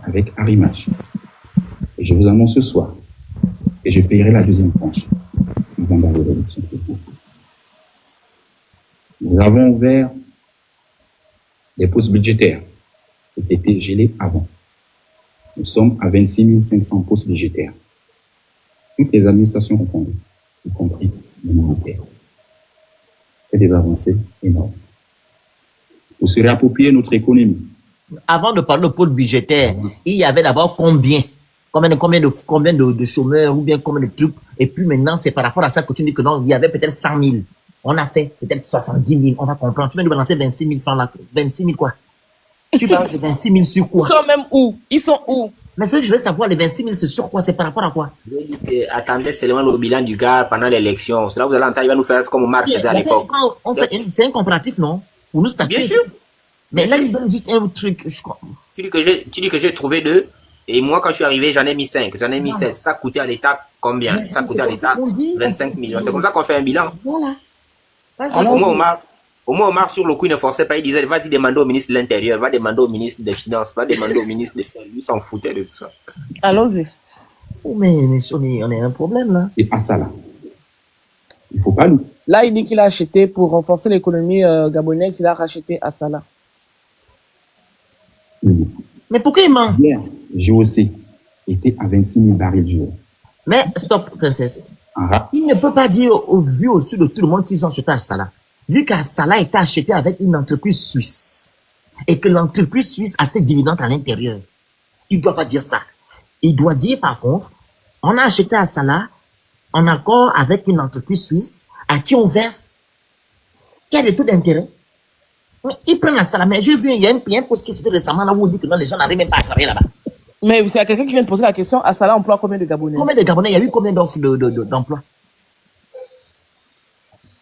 avec Arrimage. Et je vous annonce ce soir, et je payerai la deuxième tranche avant la révolution présidentielle. Nous avons ouvert des postes budgétaires, ce qui était gelé avant. Nous sommes à 26 500 postes budgétaires. Toutes les administrations confondues, y compris le militaire. C'est des avancées énormes. Vous serez approprié notre économie. Avant de parler de pôle budgétaire, il y avait d'abord combien de chômeurs ou bien combien de trucs. Et puis maintenant, c'est par rapport à ça que tu dis que non, il y avait peut-être 100 000. On a fait peut-être 70 000. On va comprendre. Tu viens de balancer 26 000 francs là. 26 000 quoi? Tu balances les 26 000 sur quoi? Ils sont même où? Ils sont où? Mais ce que je veux savoir, les 26 000, c'est sur quoi? C'est par rapport à quoi? Je dis que attendez seulement le bilan du gars pendant l'élection. Cela vous allez entendre, il va nous faire comme Omar faisait à l'époque. C'est un comparatif, non? Pour nous statuer. Bien sûr. Mais là, il donne juste un truc, je crois. Tu dis que j'ai trouvé 2. Et moi, quand je suis arrivé, j'en ai mis 5, j'en ai mis 7. Ça coûtait à l'État combien? Mais Ça coûtait à l'État 25 millions. C'est comme ça qu'on fait un bilan. Voilà. Au moins, Omar, sur le coup, il ne forçait pas. Il disait, vas-y demander au ministre de l'Intérieur, va demander au ministre des Finances, va demander au ministre des Services. Il s'en foutait de tout ça. Allons-y. Oh, mais on a un problème, là. Et pas ça, là. Il ne faut pas nous. Là, il dit qu'il a acheté pour renforcer l'économie gabonaise, il a racheté à Salah. Mais pourquoi il ment? Hier, GOC était à 26 000 barils de jour. Mais stop, princesse. Ah, Il ne peut pas dire au vu au sud de tout le monde qu'ils ont acheté à Salah. Vu qu'à Salah était acheté avec une entreprise suisse et que l'entreprise suisse a ses dividendes à l'intérieur. Il ne doit pas dire ça. Il doit dire par contre, on a acheté à Salah en accord avec une entreprise suisse à qui on verse, qui a des taux d'intérêt. Ils prennent la Salah. Mais j'ai vu, il y a un post qui était récemment là où on dit que non, les gens n'arrivent même pas à travailler là-bas. Mais c'est quelqu'un qui vient de poser la question, à Salah emploie combien de Gabonais? Combien de Gabonais? Il y a eu combien d'offres d'emploi?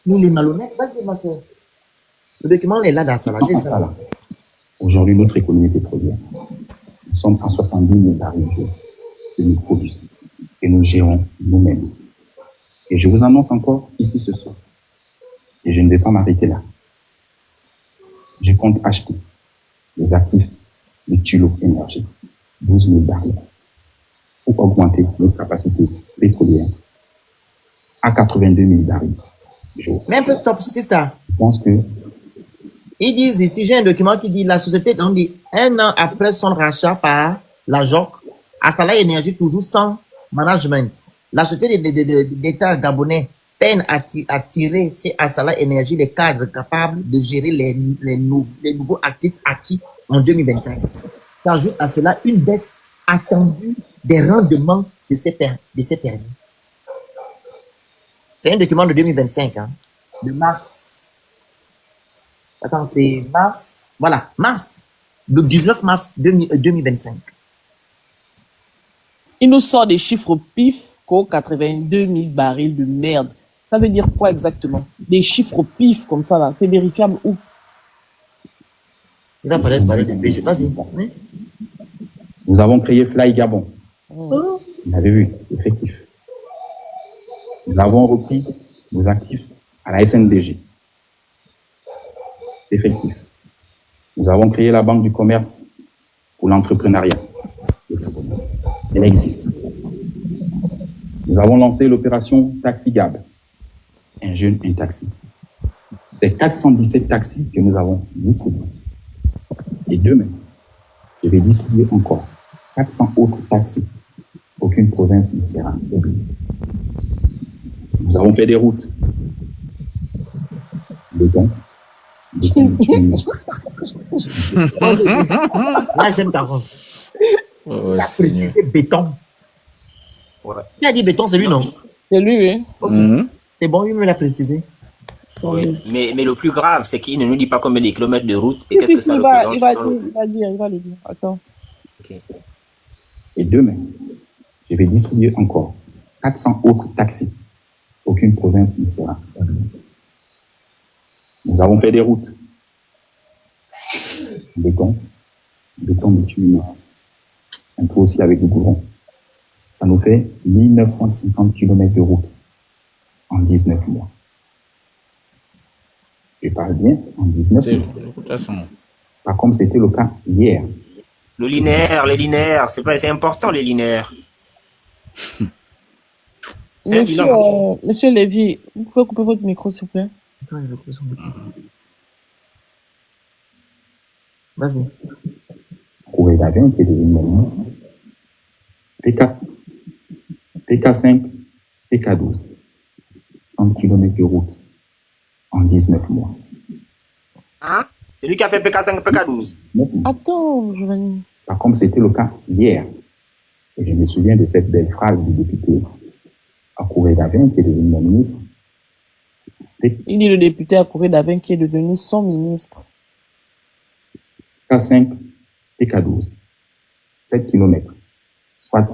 Nous, les malhonnêtes, vas-y, ma soeur. Le document est là dans Salah. voilà. Aujourd'hui, notre économie pétrolière, nous sommes à 70 000 barils de jour que nous produisons et nous gérons nous-mêmes. Et je vous annonce encore ici ce soir, et je ne vais pas m'arrêter là. Je compte acheter les actifs de Tullow Énergie, 12 000 barils, pour augmenter notre capacité pétrolière à 82 000 barils jour. Mais un peu stop, sister. Je pense que Ils disent ici, j'ai un document qui dit la société, on dit, un an après son rachat par la JOC, Assala Énergie toujours sans management. La société d'État gabonais peine à tirer chez Assala Énergie les cadres capables de gérer les nouveaux actifs acquis en 2024. S'ajoute à cela une baisse attendue des rendements de ces permis. C'est un document de 2025, hein, de mars. Attends, c'est mars. Voilà, mars. Le 19 mars 2025. Il nous sort des chiffres pif qu'au 82 000 barils de merde. Ça veut dire quoi exactement? Des chiffres pif comme ça, là. C'est vérifiable où? Il va peut-être parler de PG. Vas-y. Oui. nous avons créé Fly Gabon. Oh. Vous l'avez vu, c'est effectif. Nous avons repris nos actifs à la SNDG. C'est effectif. Nous avons créé la Banque du commerce pour l'entrepreneuriat. Elle existe. Nous avons lancé l'opération Taxi Gab, un jeune, un taxi. C'est 417 taxis que nous avons distribués. Et demain, je vais distribuer encore 400 autres taxis. Aucune province ne sera oubliée. Nous avons fait des routes. Béton. Là, j'aime ta voix. Oh, Il a Seigneur. précisé béton. Ouais. Qui a dit béton, c'est lui, non? C'est lui, oui. Ok. Mhm. C'est bon, il me l'a précisé. Oui. Mais le plus grave, c'est qu'il ne nous dit pas combien de kilomètres de route et qu'est-ce que ça il représente. va le dire. Attends. Ok. Et demain, je vais distribuer encore 400 autres taxis. Aucune province ne sera oubliée. Nous avons fait des routes. Béton bitumineux. Un peu aussi avec le goudron. Ça nous fait 1950 km de route en 19 mois. Je parle bien en 19 C'est mois. de toute façon. Pas comme c'était le cas hier. Le linéaire, les linéaires, c'est important les linéaires. C'est un Monsieur, bilan. Monsieur Lévy, vous pouvez couper votre micro, s'il vous plaît? Attends, je vais couper son micro. Vas-y. Courrier d'Avin qui est devenu ministre. PK, PK5, PK12. 30 km de route en 19 mois. Hein? C'est lui qui a fait PK5, PK12. 19 mois. Attends, Giovanni. Pas comme c'était le cas hier. Et je me souviens de cette belle phrase du député à Courrier d'Avin qui est devenu ministre. Il dit le député à Courrier d'Avin qui est devenu son ministre. PK5, PK12. 7 km, soit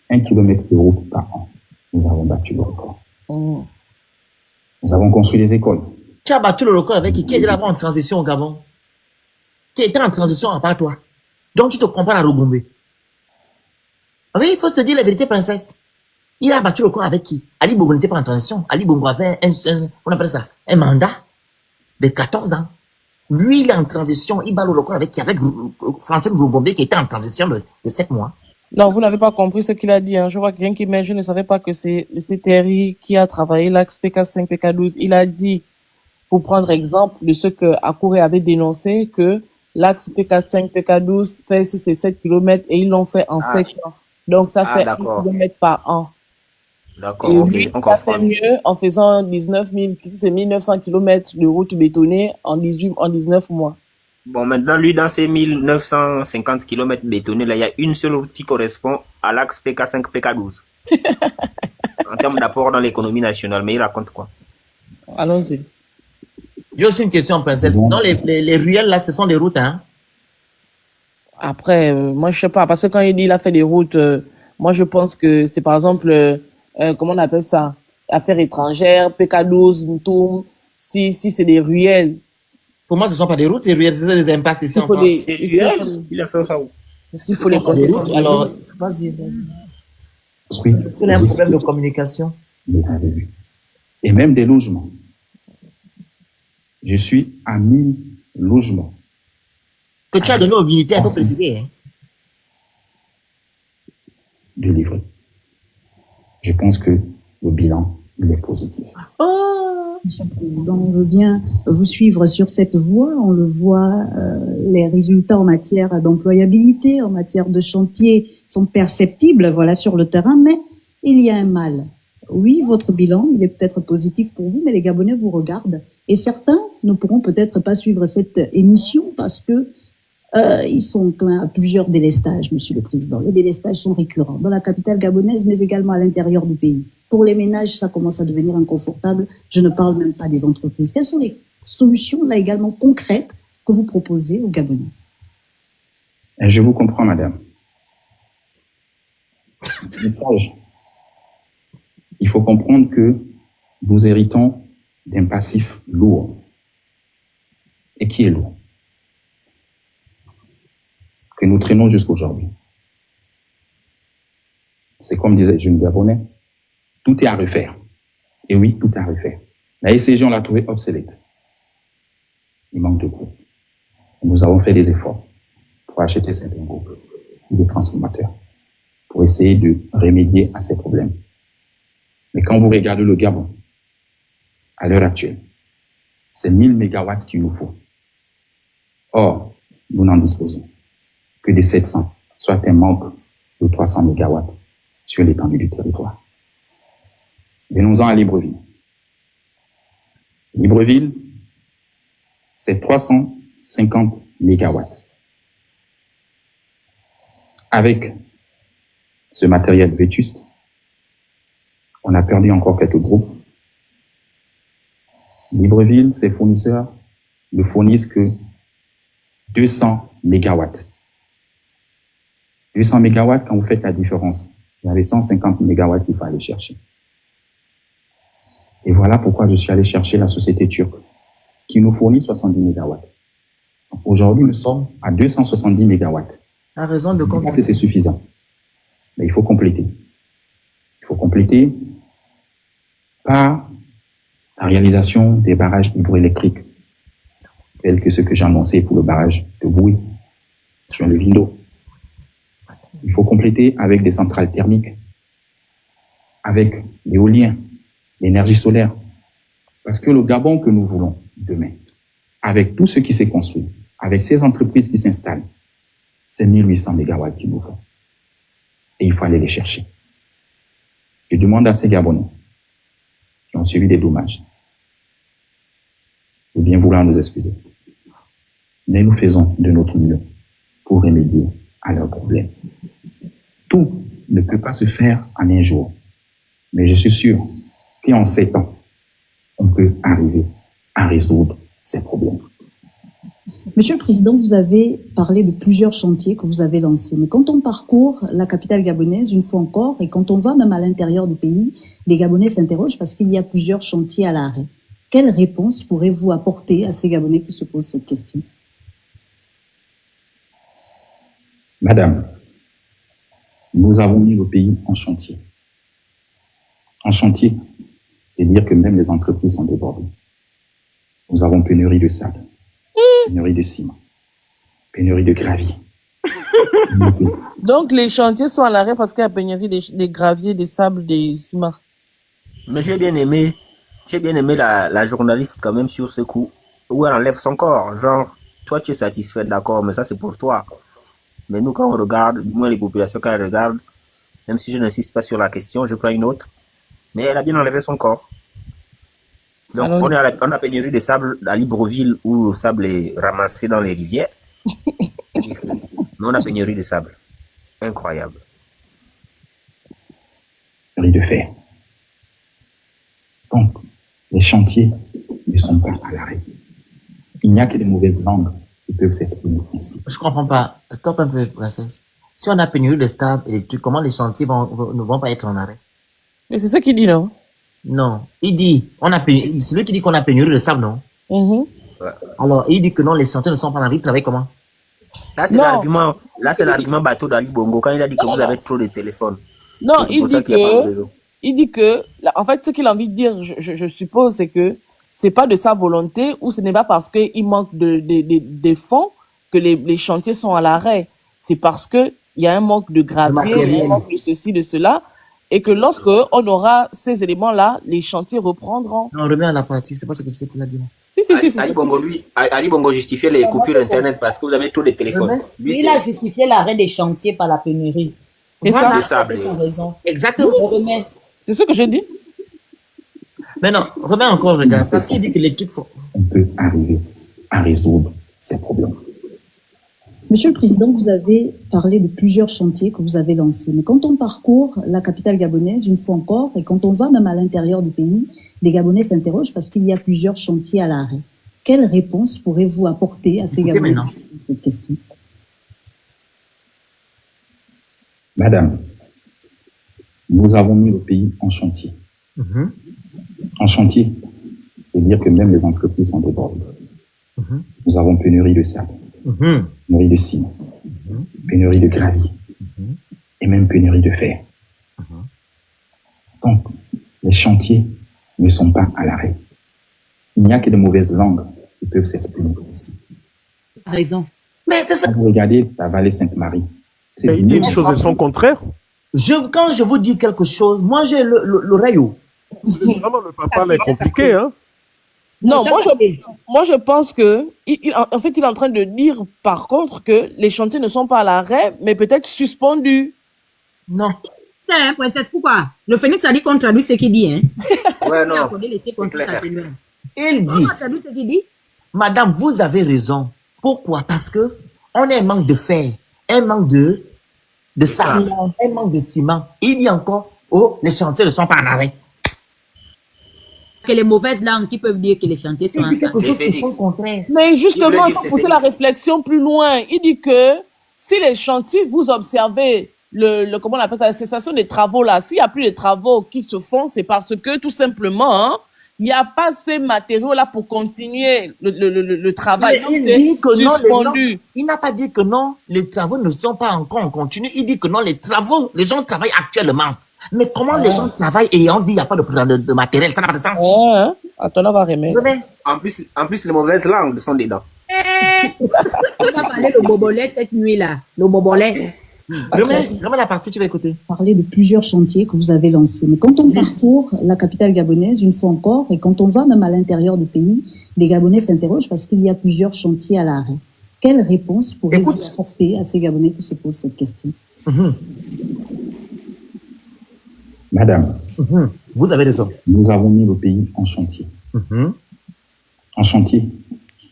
1 km de route par an. Nous avons battu le record. Mm. Nous avons construit des écoles. Tu as battu le record avec qui est là-bas en transition au Gabon? Qui était en transition à part toi? Donc tu te compares à Rogombe. Oui, il faut te dire la vérité, princesse. Il a battu le record avec qui? Ali Bongo n'était pas en transition. Ali Bongo avait on appelle ça, un mandat de 14 ans. Lui, il est en transition. Il bat le record avec qui? Avec Francine Rogombe qui était en transition de 7 mois. Non, vous n'avez pas compris ce qu'il a dit. Hein. Je vois quelqu'un qui met, je ne savais pas que c'est le CTRI qui a travaillé l'axe PK5, PK12. Il a dit, pour prendre exemple de ce que Akure avait dénoncé, que l'axe PK5, PK12 fait 7 km et ils l'ont fait en 7 ans. Donc, ça fait 1 d'accord. km par an. D'accord, Et ok, lui, on ça fait comprend. mieux en faisant 1900 km de route bétonnée en 19 mois. Bon, maintenant, lui, dans ces 1950 km bétonnés, là, il y a une seule route qui correspond à l'axe PK5, PK12. En termes d'apport dans l'économie nationale, mais il raconte quoi? Allons-y. J'ai aussi une question, princesse. Bon. Dans les ruelles, là, ce sont des routes, hein? Après, moi, je sais pas, parce que quand il dit il a fait des routes, moi, je pense que c'est par exemple, comment on appelle ça? Affaires étrangères, PK12, Ntoum, si c'est des ruelles. Pour moi, ce ne sont pas des routes, c'est des impasses ici Il en faut France. les, C'est il faut- réel. Il a fait ça où? Est-ce qu'il faut les Des compter routes, comme alors, des routes? vas-y. Construit C'est un problème de communication. des vues. Et même des logements. Je suis à 1000 logements. Que tu as donné aux militaires, il faut préciser. Hein? de livrer. Je pense que le bilan, il est positif. Oh! Monsieur le Président, on veut bien vous suivre sur cette voie. On le voit, les résultats en matière d'employabilité, en matière de chantier sont perceptibles, voilà, sur le terrain, mais il y a un mal. Oui, votre bilan, il est peut-être positif pour vous, mais les Gabonais vous regardent. Et certains ne pourront peut-être pas suivre cette émission parce que ils sont enclins à plusieurs délestages, Monsieur le Président. Les délestages sont récurrents dans la capitale gabonaise, mais également à l'intérieur du pays. Pour les ménages, ça commence à devenir inconfortable. Je ne parle même pas des entreprises. Quelles sont les solutions, là également concrètes, que vous proposez aux Gabonais? Et je vous comprends, madame. Message. Il faut comprendre que nous héritons d'un passif lourd. Et qui est lourd? Que nous traînons jusqu'aujourd'hui. C'est comme disait le jeune Gabonais, tout est à refaire. Et oui, tout est à refaire. La ECG, on l'a trouvé obsolète. Il manque de coûts. Nous avons fait des efforts pour acheter certains groupes de transformateurs, pour essayer de remédier à ces problèmes. Mais quand vous regardez le Gabon, à l'heure actuelle, c'est 1000 mégawatts qu'il nous faut. Or, nous n'en disposons que de 700, soit un manque de 300 mégawatts sur l'étendue du territoire. Venons-en à Libreville. Libreville, c'est 350 mégawatts. Avec ce matériel vétuste, on a perdu encore quelques groupes. Libreville, ses fournisseurs ne fournissent que 200 mégawatts. 200 mégawatts, quand vous faites la différence, vous avez 150 mégawatts qu'il faut aller chercher. Et voilà pourquoi je suis allé chercher la société turque, qui nous fournit 70 mégawatts. Aujourd'hui, nous sommes à 270 mégawatts. À raison de Je ne dis pas comprendre. que c'est suffisant, mais il faut compléter. Il faut compléter par la réalisation des barrages hydroélectriques, tels que ceux que j'ai annoncés pour le barrage de Bouy, sur le Vindo, Il faut compléter avec des centrales thermiques, avec l'éolien, l'énergie solaire. Parce que le Gabon que nous voulons demain, avec tout ce qui s'est construit, avec ces entreprises qui s'installent, c'est 1800 mégawatts qu'il nous faut. Et il faut aller les chercher. Je demande à ces Gabonais qui ont subi des dommages de bien vouloir nous excuser. Mais nous faisons de notre mieux pour remédier à leurs problèmes. Tout ne peut pas se faire en un jour. Mais je suis sûr qu'en 7 ans, on peut arriver à résoudre ces problèmes. Monsieur le Président, vous avez parlé de plusieurs chantiers que vous avez lancés. Mais quand on parcourt la capitale gabonaise, une fois encore, et quand on va même à l'intérieur du pays, les Gabonais s'interrogent parce qu'il y a plusieurs chantiers à l'arrêt. Quelle réponse pourrez-vous apporter à ces Gabonais qui se posent cette question? Madame, nous avons mis le pays en chantier. En chantier, c'est dire que même les entreprises sont débordées. Nous avons pénurie de sable, pénurie de ciment, pénurie de gravier. Donc, les chantiers sont à l'arrêt parce qu'il y a pénurie des graviers, des sables, des ciments. Mais j'ai bien aimé la journaliste quand même sur ce coup, où elle enlève son corps. Genre, toi tu es satisfait, d'accord, mais ça c'est pour toi. Mais nous, quand on regarde, du moins les populations, quand elles regardent, même si je n'insiste pas sur la question, je prends une autre. Mais elle a bien enlevé son corps. Donc, Alors, on a pénurie de sable à Libreville où le sable est ramassé dans les rivières. Mais on a pénurie de sable. Incroyable. Pénurie de fer. Donc, les chantiers ne sont pas à l'arrêt. Il n'y a que des mauvaises langues qui peuvent s'exprimer ici. Je comprends pas. Stop un peu, princesse. Si on a pénurie de stable et des trucs, comment les chantiers ne vont pas être en arrêt? mais c'est ça qu'il dit, non? Non. Il dit, c'est lui qui dit qu'on a pénurie de sable, non? Mhm. Ouais. Alors, il dit que non, les chantiers ne sont pas en arrêt. Il travaille comment? Là, c'est l'argument bateau d'Ali Bongo quand il a dit que vous avez trop de téléphones. Non, C'est pour ça qu'il n'y a pas de réseau. il dit que, en fait, ce qu'il a envie de dire, je suppose, c'est que c'est pas de sa volonté ou ce n'est pas parce qu'il manque de fonds que les chantiers sont à l'arrêt. C'est parce que il y a un manque de gravier, il y a un manque de ceci, de cela, et que lorsque on aura ces éléments-là, les chantiers reprendront. Non, on remet à la partie. C'est pas ce qu'il a dit. Si. Ali Bongo justifiait les coupures Internet parce que vous avez trop de téléphones. Lui, Il a justifié l'arrêt des chantiers par la pénurie. C'est Voilà. le ça. sable. Il a raison. Exactement. Je remets. C'est ce que je dis. Mais non, remets encore, regarde. Parce qu'il dit que les trucs font. On peut arriver à résoudre ces problèmes. Monsieur le Président, vous avez parlé de plusieurs chantiers que vous avez lancés. Mais quand on parcourt la capitale gabonaise, une fois encore, et quand on va même à l'intérieur du pays, les Gabonais s'interrogent parce qu'il y a plusieurs chantiers à l'arrêt. Quelle réponse pourrez-vous apporter à ces Écoutez Gabonais maintenant. qui se posent cette question? Madame, nous avons mis le pays en chantier. Mhm. En chantier, c'est dire que même les entreprises sont débordées. Mhm. Nous avons pénurie de sable, Mhm. pénurie de ciment, pénurie de gravier Mhm. et même pénurie de fer. Mhm. Donc, les chantiers ne sont pas à l'arrêt. Il n'y a que de mauvaises langues qui peuvent s'exprimer ici. T'as raison. Mais c'est ça. Quand vous regardez la vallée Sainte-Marie, c'est Mais il dit une ignoble. chose et son contraire. Quand je vous dis quelque chose, moi j'ai l'oreille haut. Vraiment, le papa, là, est compliqué, hein. Non, moi je pense que, en fait, il est en train de dire, par contre, que les chantiers ne sont pas à l'arrêt, mais peut-être suspendus. Non. C'est hein, princesse, pourquoi? Le phénix a dit qu'on traduit ce qu'il dit, hein. Ouais, Il a non. accordé les C'est contre clair. sa tenue. Il dit, On a traduit ce qu'il dit? madame, vous avez raison. Pourquoi? Parce que on a un manque de fer, un manque de sable, un manque de ciment. Il dit encore, oh, les chantiers ne sont pas en arrêt. Que les mauvaises langues qui peuvent dire que les chantiers sont Il dit en quelque arrêt. chose qui Félix. est son contraire. Mais justement, Il veut il dire faut c'est pousser la Félix. réflexion plus loin. Il dit que si les chantiers, vous observez comment on appelle ça, la cessation des travaux là, s'il n'y a plus de travaux qui se font, c'est parce que tout simplement, hein, il n'y a pas ces matériaux là pour continuer le travail. Mais Donc, il c'est dit que non, suspendu. il n'a pas dit que non, les travaux ne sont pas encore en continu. Il dit que non, les gens travaillent actuellement. Mais comment les gens travaillent et on dit qu'il n'y a pas de matériel, ça n'a pas de sens. Ouais, hein. Attends, on va remettre. Remets. En plus, les mauvaises langues sont dedans. On va parler le bobolet cette nuit-là. Le bobolet. Remets la partie, tu vas écouter. Parler de plusieurs chantiers que vous avez lancés. Mais quand on parcourt la capitale gabonaise, une fois encore, et quand on va même à l'intérieur du pays, les Gabonais s'interrogent parce qu'il y a plusieurs chantiers à l'arrêt. Quelle réponse pourrez-vous Écoute. apporter à ces Gabonais qui se posent cette question? Mhm, Madame, Vous avez raison. nous avons mis le pays en chantier. Mhm, En chantier,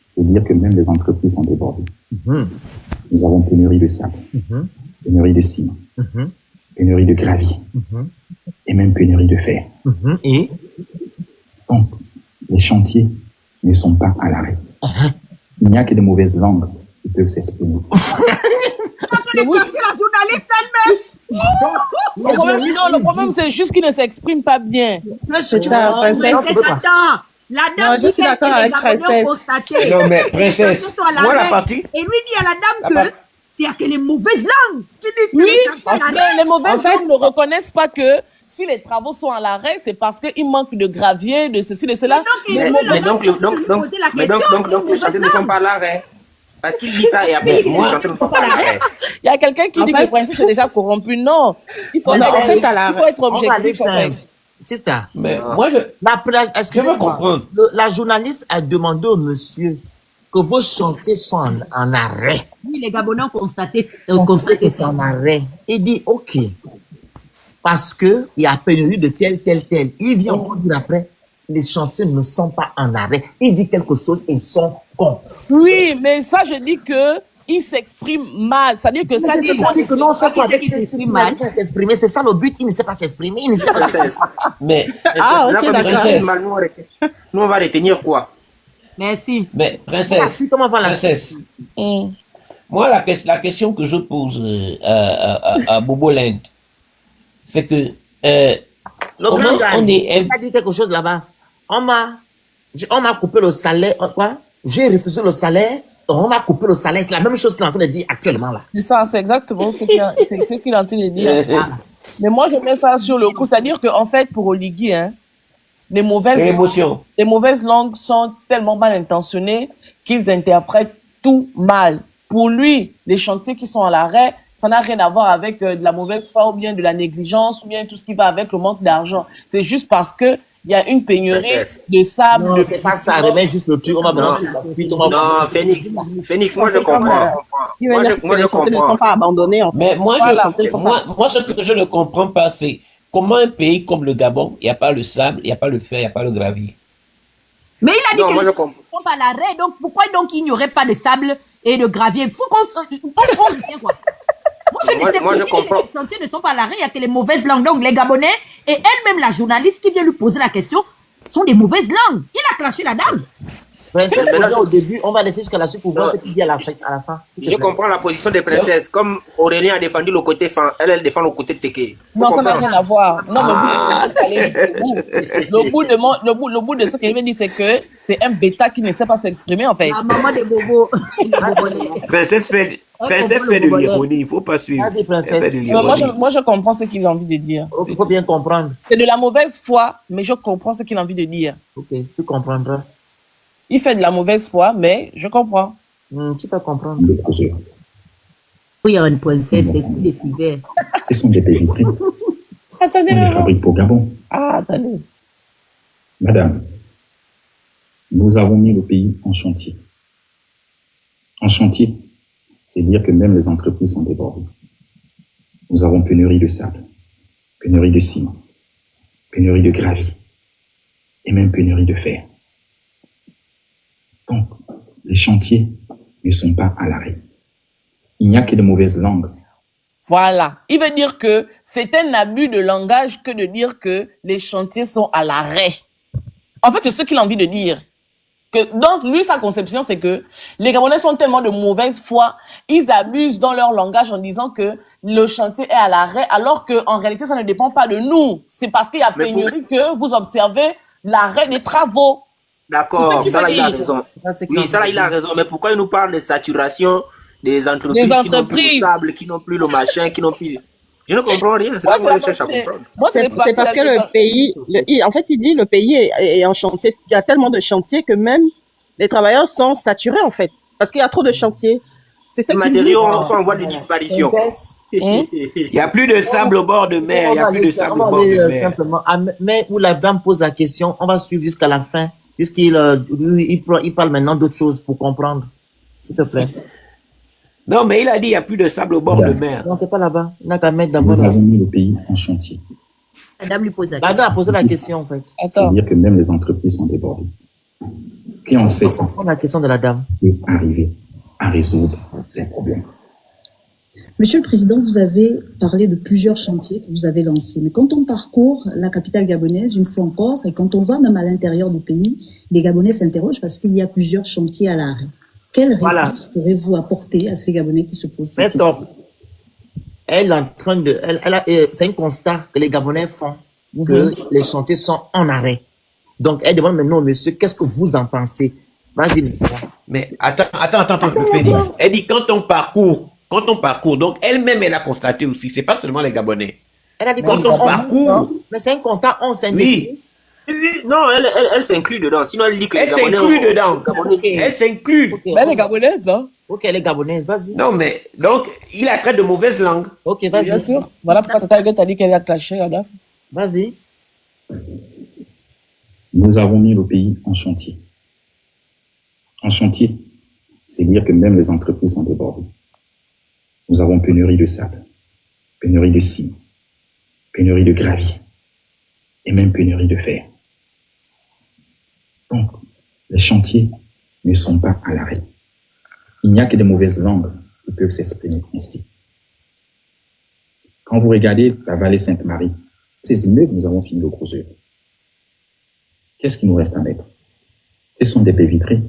c'est dire que même les entreprises sont débordées. mhm, Nous avons pénurie de sable, mhm, pénurie de ciment, mhm, pénurie de gravier mhm, et même pénurie de fer. mhm. Et Donc, les chantiers ne sont pas à l'arrêt. Il n'y a que de mauvaises langues qui peuvent s'exprimer. C'est la journaliste elle-même. Le problème, non, le problème, c'est juste qu'il ne s'exprime pas bien. c'est ça, ça. Mais c'est Satan. La Non, dame je dit suis que d'accord les avec Gabonais Princesse. ont constaté. Non, mais que les princesse, chantiers sont à moi la l'arrêt. partie. Et lui dit à la dame que c'est à que les mauvaises langues qui disent que Oui, les chantiers à l'arrêt. mais les mauvaises En fait- langues ne reconnaissent pas que si les travaux sont à l'arrêt, c'est parce qu'il manque de gravier, de ceci, de cela. Mais donc, les chantiers ne sont pas à l'arrêt. Parce qu'il dit ça et après, les chantiers ne sont pas à l'arrêt. Il y a quelqu'un qui En dit fait- que Princesse est déjà corrompu. Non, il faut, Mais être, en fait, à il faut être On va aller objectif. En simple. fait. Sister, Mais moi, je veux comprendre. La journaliste a demandé au monsieur que vos chantiers sont en arrêt. Oui, les Gabonais ont constaté C'est ça. en arrêt. Il dit OK. Parce que il y a pénurie de tel. Il vient encore dire après, les chantiers ne sont pas en arrêt. Il dit quelque chose et ils sont cons. Oui, mais ça, je dis que il s'exprime mal. C'est-à-dire que ça dit C'est-à-dire que non, on fait quoi avec qu'il cette s'exprime mal. s'exprimer. C'est ça le but. Il ne sait pas s'exprimer. Il ne sait pas. Princesse. Mais, Ah, ok, Là, comme il d'accord. s'exprime mal, nous, on va retenir quoi? Merci. mais princesse, Comment va la princesse, Hum. moi, la question que je pose à Bobo Land, c'est que Le comment grand on gars, est... il a dit quelque chose là-bas. On m'a coupé le salaire. Quoi? J'ai refusé le salaire. On m'a coupé le salaire. C'est la même chose qu'il est en train de dire actuellement là. C'est ça, c'est exactement ce qu'il est en train de dire. Mais moi, je mets ça sur le coup. C'est-à-dire qu'en fait, pour Oligui, hein, les C'est l'émotion. mauvaises langues sont tellement mal intentionnées qu'ils interprètent tout mal. Pour lui, les chantiers qui sont à l'arrêt, ça n'a rien à voir avec de la mauvaise foi ou bien de la négligence ou bien tout ce qui va avec le manque d'argent. C'est juste parce que il y a une pénurie Princesse. de sable, Non, de c'est pas ça. Remets juste le truc. On va balancer la fuite. On va Non, Phoenix, moi je comprends. Il veut Moi dire je que les chantiers ne sont comprends. pas abandonnés, en fait. Mais moi, Voilà, moi, ce que je ne comprends pas, c'est comment un pays comme le Gabon, il n'y a pas le sable, il n'y a pas le fer, il n'y a pas le gravier. Mais il a dit Non, que moi les je comprends. chantiers sont à l'arrêt. Donc, pourquoi donc il n'y aurait pas de sable et de gravier? Il faut qu'on retient quoi. Moi, je ne sais Moi, pas je si comprends. les chantiers ne sont pas à l'arrêt. Il y a que les mauvaises langues. Donc, les Gabonais et elle-même, la journaliste qui vient lui poser la question, sont des mauvaises langues. Il a clenché la dame. Princesse, Mais là, au début, on va laisser jusqu'à la suite pour voir Non. ce qu'il dit à la fin. Je comprends la position des princesses. Comme Aurélien a défendu le côté fin, elle défend le côté teke. Faut Non, ça n'a comprendre. rien à voir. Non, mais le bout de ce qu'elle veut dire, c'est que c'est un bêta qui ne sait pas s'exprimer, en fait. La maman des bobos. Princesse fait de l'ironie, il ne faut pas suivre. Vas-y, princesse. Elle fait de Mais l'ironie. moi, je comprends ce qu'il a envie de dire. Il faut bien comprendre. C'est de la mauvaise foi, mais je comprends ce qu'il a envie de dire. Ok, tu comprendras. Il fait de la mauvaise foi, mais je comprends. Tu fais comprendre. Le projet. Il y a une princesse, c'est des civils. Ce sont des pédigrés. Attendez, On les fabrique pour Gabon. attendez. Madame, nous avons mis le pays en chantier. En chantier, c'est dire que même les entreprises sont débordées. Nous avons pénurie de sable, pénurie de ciment, pénurie de gravier et même pénurie de fer. Donc, les chantiers ne sont pas à l'arrêt. Il n'y a que de mauvaises langues. Voilà. Il veut dire que c'est un abus de langage que de dire que les chantiers sont à l'arrêt. En fait, c'est ce qu'il a envie de dire. Que donc, lui, sa conception, c'est que les Gabonais sont tellement de mauvaise foi, ils abusent dans leur langage en disant que le chantier est à l'arrêt, alors que en réalité, ça ne dépend pas de nous. C'est parce qu'il y a Mais pénurie que vous observez l'arrêt des travaux. D'accord, C'est ce qu'il ça là veut il a dire. raison. Ça, c'est Oui, clair. ça là il a raison. Mais pourquoi il nous parle de saturation des entreprises, Des qui n'ont plus le entreprises. sable, qui n'ont plus le machin, qui n'ont plus... Je ne comprends rien, c'est là que moi je cherche à comprendre. Moi, C'est parce que le pays, en fait, il dit le pays est en chantier. Il y a tellement de chantiers que même les travailleurs sont saturés, en fait. Parce qu'il y a trop de chantiers. C'est ces ça qu'il dit. matériaux sont en voie de disparition. Princesse, Il n'y a plus de sable au bord de mer. Il n'y a plus de on sable va au bord aller de mer. simplement. Mais où la dame pose la question, on va suivre jusqu'à la fin, puisqu'il il parle maintenant d'autres choses pour comprendre. S'il te plaît. Non, mais il a dit il n'y a plus de sable au bord de mer. Non, c'est pas là-bas. Il n'a qu'à mettre d'abord Nous là. avons mis le pays en chantier. Madame lui pose la La question. dame a posé la question, en fait. Attends. C'est-à-dire que même les entreprises sont débordées. Puis on sait ça C'est la question de la dame. peut arriver à résoudre ces problèmes. Monsieur le Président, vous avez parlé de plusieurs chantiers que vous avez lancés. Mais quand on parcourt la capitale gabonaise, une fois encore, et quand on va même à l'intérieur du pays, les Gabonais s'interrogent parce qu'il y a plusieurs chantiers à l'arrêt. Quelle Voilà. réponse pourrez-vous apporter à ces Gabonais qui se posent cette Maintenant, question? elle est en train de, c'est un constat que les Gabonais font, que les chantiers sont en arrêt. Donc, elle demande maintenant au monsieur, qu'est-ce que vous en pensez? Vas-y, monsieur. Mais attends, Félix. Elle dit quand on parcourt, donc elle-même, elle a constaté aussi, c'est pas seulement les Gabonais. Elle a dit Quand qu'on on parcourt, mais c'est un constat, on s'indique. oui, Oui, non, elle s'inclut dedans. Sinon, elle dit que elle les Gabonais s'inclut ont- dedans. Gabonais. Elle s'inclut. Ok, Mais elle est gabonaise, hein. ok, elle est gabonaise, vas-y. Non, mais donc, il a traité de mauvaise langue. Ok, Bien vas-y. sûr. Voilà pourquoi Tata Huguette a dit qu'elle a clashé, la dame. Vas-y. Nous avons mis le pays en chantier. En chantier, c'est dire que même les entreprises sont débordées. Nous avons pénurie de sable, pénurie de ciment, pénurie de gravier et même pénurie de fer. Donc, les chantiers ne sont pas à l'arrêt. Il n'y a que des mauvaises langues qui peuvent s'exprimer ainsi. Quand vous regardez la vallée Sainte-Marie, ces immeubles, nous avons fini le gros œuvre. Qu'est-ce qu'il nous reste à mettre? Ce sont des baies vitrées.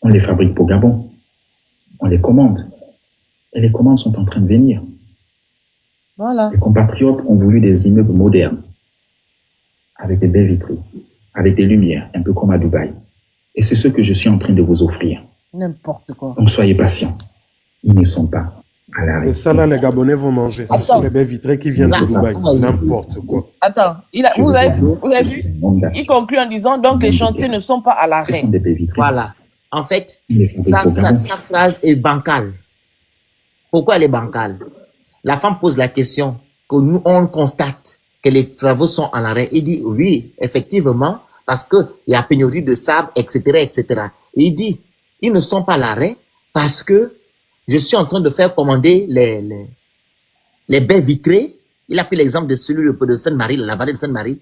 On les fabrique pour Gabon. On les commande. Et les commandes sont en train de venir. Voilà. Les compatriotes ont voulu des immeubles modernes, avec des baies vitrées, avec des lumières, un peu comme à Dubaï. Et c'est ce que je suis en train de vous offrir. N'importe quoi. Donc soyez patients. Ils ne sont pas à l'arrêt. Et ça, là, les Gabonais vont manger. Ce sont Attends. les baies vitrées qui viennent de Dubaï. N'importe quoi. Attends. Je Vous avez assure vu? que c'est un nombre Il d'actions. conclut en disant donc les chantiers ne sont pas à Ce l'arrêt. sont des baies vitrées. Voilà. En fait, On les fabrique pour Gabon. sa phrase est bancale. Pourquoi elle est bancale? La femme pose la question que nous, on constate que les travaux sont en arrêt. Il dit oui, effectivement, parce qu'il y a pénurie de sable, etc., etc. Et il dit, ils ne sont pas à l'arrêt parce que je suis en train de faire commander les baies vitrées. Il a pris l'exemple de celui de Sainte-Marie, la vallée de Sainte-Marie.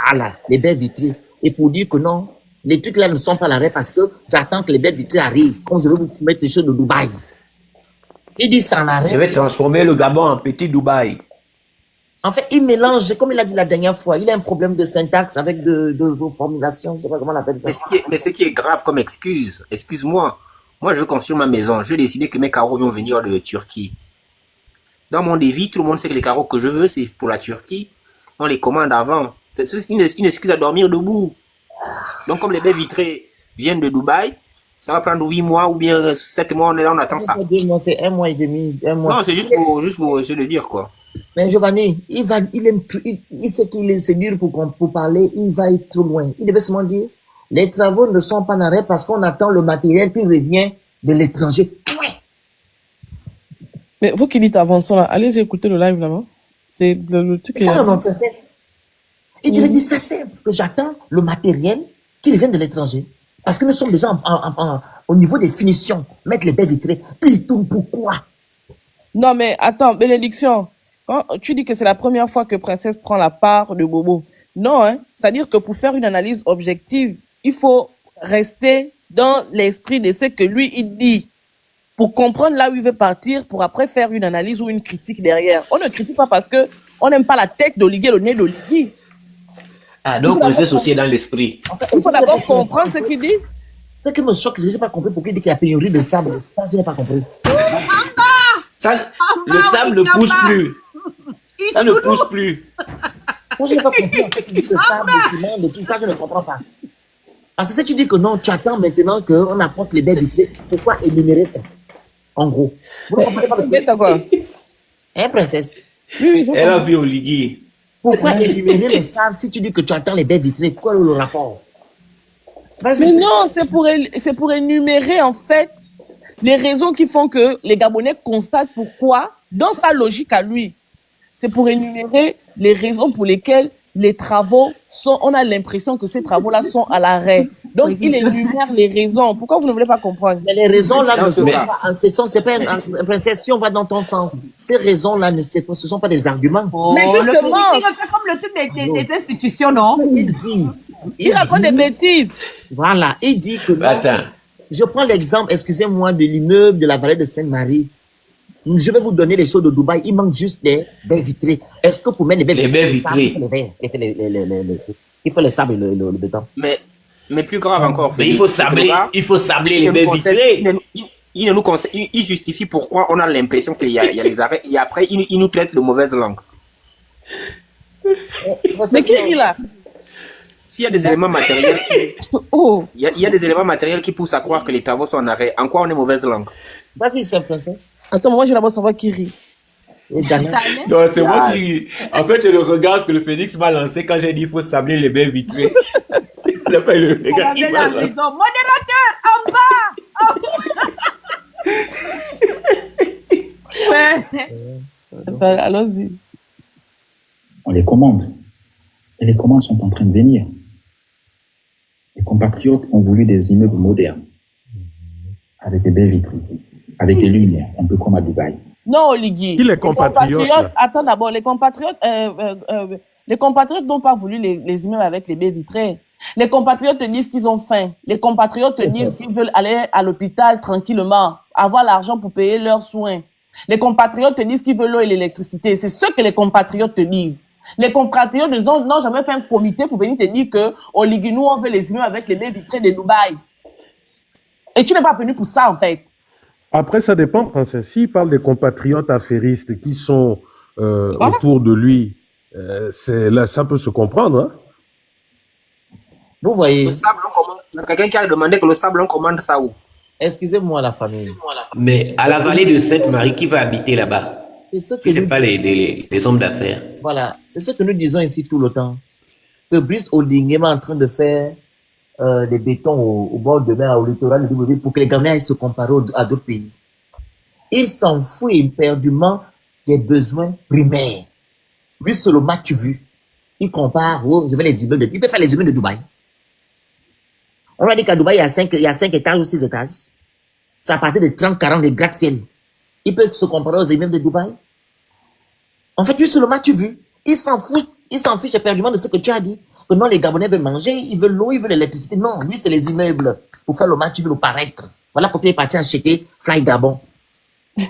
Voilà, les baies vitrées. Et pour dire que non, les trucs là ne sont pas à l'arrêt parce que j'attends que les baies vitrées arrivent, comme je veux vous mettre les choses de Dubaï. Il dit ça en arrêt. Je vais transformer le Gabon en petit Dubaï. En fait, il mélange, comme il a dit la dernière fois, il a un problème de syntaxe avec de vos formulations, je sais pas comment on appelle ça. Mais ce qui est grave comme excuse-moi, moi je veux construire ma maison, je vais décider que mes carreaux vont venir de Turquie. Dans mon devis, tout le monde sait que les carreaux que je veux, c'est pour la Turquie. On les commande avant. C'est une excuse à dormir debout. Donc comme les baies vitrées viennent de Dubaï, ça va prendre 8 mois ou bien 7 mois, on est là, on attend ça. C'est 1 mois et demi, 1 mois. Non, c'est juste pour essayer de dire quoi. Mais Giovanni, il sait qu'il est séduire pour parler, il va être trop loin. Il devait seulement dire, les travaux ne sont pas en arrêt parce qu'on attend le matériel qui revient de l'étranger. Mais vous qui dites avançons là, allez écouter le live là-bas. C'est le truc. C'est ça, non, il devait dire, c'est simple, que j'attends le matériel qui revient de l'étranger. Parce que nous sommes déjà au niveau des finitions. Mettre les baies vitrées. Dis-toi pourquoi. Non, mais attends, bénédiction. Quand tu dis que c'est la première fois que Princesse prend la part de Bobo. Non, hein. C'est-à-dire que pour faire une analyse objective, il faut rester dans l'esprit de ce que lui, il dit. Pour comprendre là où il veut partir, pour après faire une analyse ou une critique derrière. On ne critique pas parce que on n'aime pas la tête d'Oligui, le nez d'Oligui. Ah, donc Princesse aussi est dans l'esprit. En fait, Il faut d'abord comprendre ce qu'il dit. Ce qui me choque, c'est que je n'ai pas compris pourquoi il dit qu'il y a pénurie de sable. Ça, je n'ai pas compris. Ça, le sable ne pousse plus. Ça ne pousse plus. Moi, je n'ai pas compris. En fait, il dit que le sable, le ciment, de tout ça, je ne comprends pas. Parce que si tu dis que non, tu attends maintenant qu'on apporte les baies vitrées, pourquoi énumérer ça? En gros. Vous ne comprenez pas le truc? Quoi? Hein, princesse? Oui, Elle a vu Oligui. Pourquoi énumérer le sable si tu dis que tu attends les baies vitrées? Quoi le rapport? Mais non, c'est pour énumérer en fait les raisons qui font que les Gabonais constatent pourquoi, dans sa logique à lui, c'est pour énumérer les raisons pour lesquelles les travaux sont, on a l'impression que ces travaux-là sont à l'arrêt. Donc, il énumère les raisons. Pourquoi vous ne voulez pas comprendre? Mais les raisons là Non, ne sont mais- pas, c'est pas une princesse, si on va dans ton sens, ces raisons là ce sont pas des arguments. Mais Le justement, politique, c'est comme le truc des institutions, non? il raconte des bêtises. Voilà, il dit que non. Attends. Je prends l'exemple, excusez-moi, de l'immeuble de la vallée de Sainte-Marie. Je vais vous donner les choses de Dubaï. Il manque juste des baies vitrées. Est-ce que pour mettre les baies Les baies vitrées. Il faut les sables et le béton. Mais plus grave encore, Mais il faut sabler les baies vitrées. Il ne nous conseille, il justifie pourquoi on a l'impression qu'il y a les arrêts et après il nous traite de mauvaise langue. Mais qui est là? S'il y a des éléments matériels, Oh, il y a des éléments matériels qui poussent à croire que les travaux sont en arrêt. En quoi on est mauvaise langue? Vas-y, chef princesse. attends, moi je vais d'abord savoir qui rit. Et Dana. Non, c'est moi qui. En fait, c'est le regard que le Phénix m'a lancé quand j'ai dit il faut sabler les baies vitrées. Il a pas eu le Elle regard qu'il avait m'a la lancé. raison. Modérateur, en bas. Attends, allons-y. On les commande. Et les commandes sont en train de venir. Les compatriotes ont voulu des immeubles modernes, avec des baies vitrées, avec des lumières, un peu comme à Dubaï. Non, Oligui. Qui les compatriotes, là? Attends d'abord, les compatriotes n'ont pas voulu les immeubles avec les baies vitrées. Les compatriotes te disent qu'ils ont faim. Les compatriotes te disent qu'ils veulent aller à l'hôpital tranquillement, avoir l'argent pour payer leurs soins. Les compatriotes te disent qu'ils veulent l'eau et l'électricité. C'est ce que les compatriotes te disent. Les compatriotes n'ont jamais fait un comité pour venir te dire que, Oligui, nous, on veut les immeubles avec les baies vitrées de Dubaï. Et tu n'es pas venu pour ça, en fait. Après, ça dépend, princesse. S'il parle des compatriotes affairistes qui sont autour de lui, là, ça peut se comprendre. Hein? Vous voyez, Le sable, on commande. Quelqu'un qui a demandé que le sable, on commande ça où? excusez-moi la famille. Mais à la vallée de Sainte-Marie, qui va habiter là-bas? C'est ce que Si c'est nous, pas les hommes d'affaires. voilà, c'est ce que nous disons ici tout le temps. Que Brice Oligui est en train de faire des bétons au bord de mer, au littoral de l'île pour que les Ghanéens aillent se comparer à d'autres pays. Il s'en fout éperdument des besoins primaires. Lui, sur le match vu, il compare, oh, je veux les immeubles il peut faire les immeubles de Dubaï. On a dit qu'à Dubaï, il y a 5 étages ou 6 étages. C'est à partir de 30, 40 des gratte-ciel. Il peut se comparer aux immeubles de Dubaï. En fait, lui, sur le match vu, il s'en fiche éperdument de ce que tu as dit. Que non, les Gabonais veulent manger, ils veulent l'eau, ils veulent l'électricité. Non, lui, c'est les immeubles. Pour faire le match, il veut le paraître. Voilà pourquoi il est parti acheter Fly Gabon.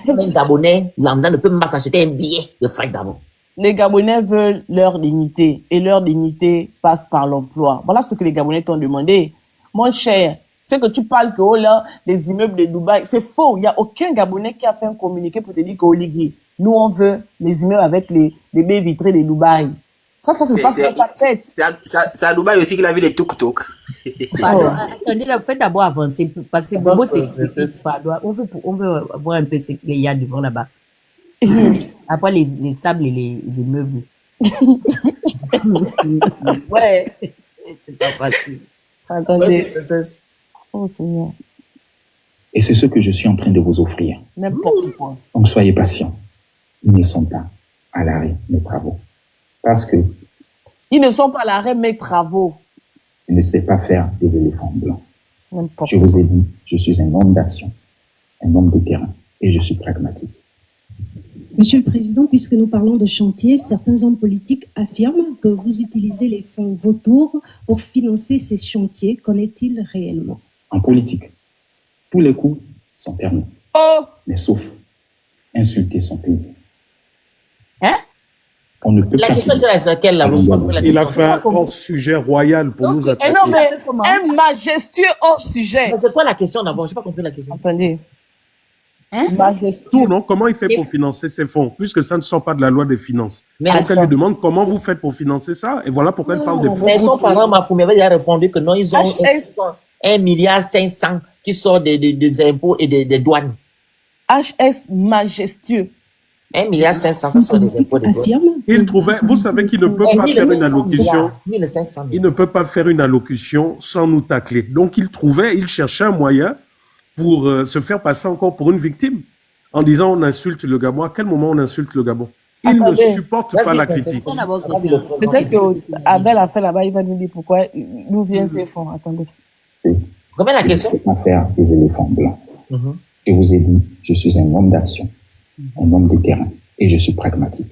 Un Gabonais lambda ne peut même pas s'acheter un billet de Fly Gabon. Les Gabonais veulent leur dignité et leur dignité passe par l'emploi. Voilà ce que les Gabonais t'ont demandé. Mon cher, c'est que tu parles que oh là, les immeubles de Dubaï, c'est faux. Il n'y a aucun Gabonais qui a fait un communiqué pour te dire qu'Oligui, nous on veut les immeubles avec les baies vitrées de Dubaï. Ça se passe dans ta tête. C'est à Dubaï aussi qu'il a vu les tuk-tuk. Pardon, attendez, faites d'abord avancer, parce que Bobo, on veut voir un peu ce qu'il y a devant là-bas. Après les sables et les immeubles. Ouais, c'est pas facile. Attendez. Vas-y, princesse. Oh, Seigneur. Et c'est ce que je suis en train de vous offrir. N'importe quoi. Donc soyez patients. Ils ne sont pas à l'arrêt, mes travaux. Parce que Ils ne sont pas à l'arrêt, mes travaux. je ne sais pas faire des éléphants blancs. N'importe Je vous ai dit, je suis un homme d'action, un homme de terrain, et je suis pragmatique. Monsieur le Président, puisque nous parlons de chantier, certains hommes politiques affirment que vous utilisez les fonds vautours pour financer ces chantiers. Qu'en est-il réellement? En politique, tous les coups sont permis, Oh, mais sauf insulter son pays. Hein? On ne peut La pas question se- est laquelle là? Il a fait un hors-sujet royal pour nous eh attaquer. non, mais un majestueux hors sujet. Mais c'est quoi la question d'abord? Je n'ai pas compris la question. Attendez. Hein? Majestueux. Tout, non? Comment il fait pour financer ces fonds? Puisque ça ne sort pas de la loi des finances. Mais Donc, attends. elle lui demande comment vous faites pour financer ça. Et voilà pourquoi elle parle des fonds. Mais son vautours. parent Mafoumi avait déjà répondu que non, ils ont HS. 1,5 milliard qui sort des impôts et des douanes. HS majestueux. 1,5 milliard, ça Un sort des politique impôts et des douanes. affirme Il que trouvait, vous savez qu'il ne peut Et pas faire une 1,5 allocution. milliards. 1,5 Il ne peut pas faire une allocution sans nous tacler. Donc il cherchait un moyen pour se faire passer encore pour une victime en disant on insulte le Gabon. À quel moment on insulte le Gabon? Il ne Attendez. supporte pas la Vas-y, critique. Peut-être que Abel a fait là-bas, il va nous dire pourquoi, d'où viennent ces fonds. Attendez. Comment la question? Affaire des éléphants blancs. Je vous ai dit, je suis un homme d'action, un homme de terrain, et je suis pragmatique.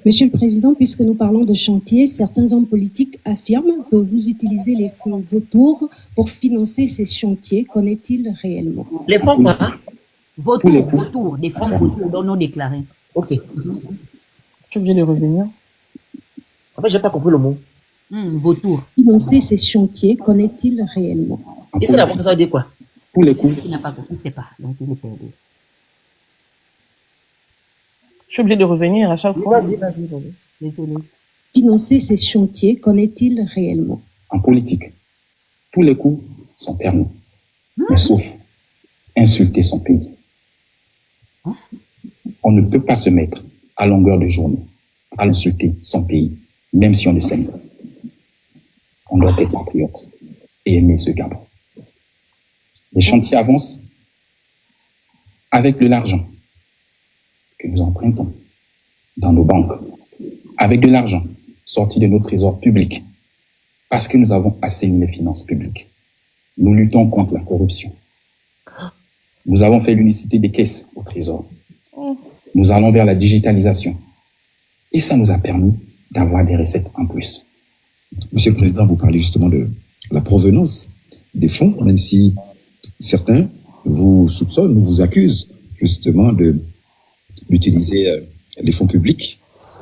Monsieur le Président, puisque nous parlons de chantier, certains hommes politiques affirment que vous utilisez les fonds vautours pour financer ces chantiers. Qu'en est-il réellement? Les fonds quoi? Vautours, des fonds vautours non déclarés. Ok. Je suis obligé de revenir. En fait, j'ai pas compris le mot. Vautours. Financer ces chantiers, qu'en est-il réellement? Et c'est d'abord que ça veut dire quoi? Tous les coups. Il n'a pas compris, il ne sait pas. Donc, il est perdu. Je suis obligé de revenir à chaque fois. Vas-y. Désolé. Financer ces chantiers, qu'en est-il réellement? En politique, tous les coups sont permis, mais sauf insulter son pays. On ne peut pas se mettre à longueur de journée à insulter son pays, même si on le s'aime. On doit être patriote et aimer ce Gabon. Les chantiers avancent avec de l'argent que nous empruntons dans nos banques, avec de l'argent sorti de nos trésors publics, parce que nous avons assaini les finances publiques. Nous luttons contre la corruption. Nous avons fait l'unicité des caisses au trésor. Nous allons vers la digitalisation. Et ça nous a permis d'avoir des recettes en plus. Monsieur le Président, vous parlez justement de la provenance des fonds, même si certains vous soupçonnent ou vous accusent justement d'utiliser les fonds publics.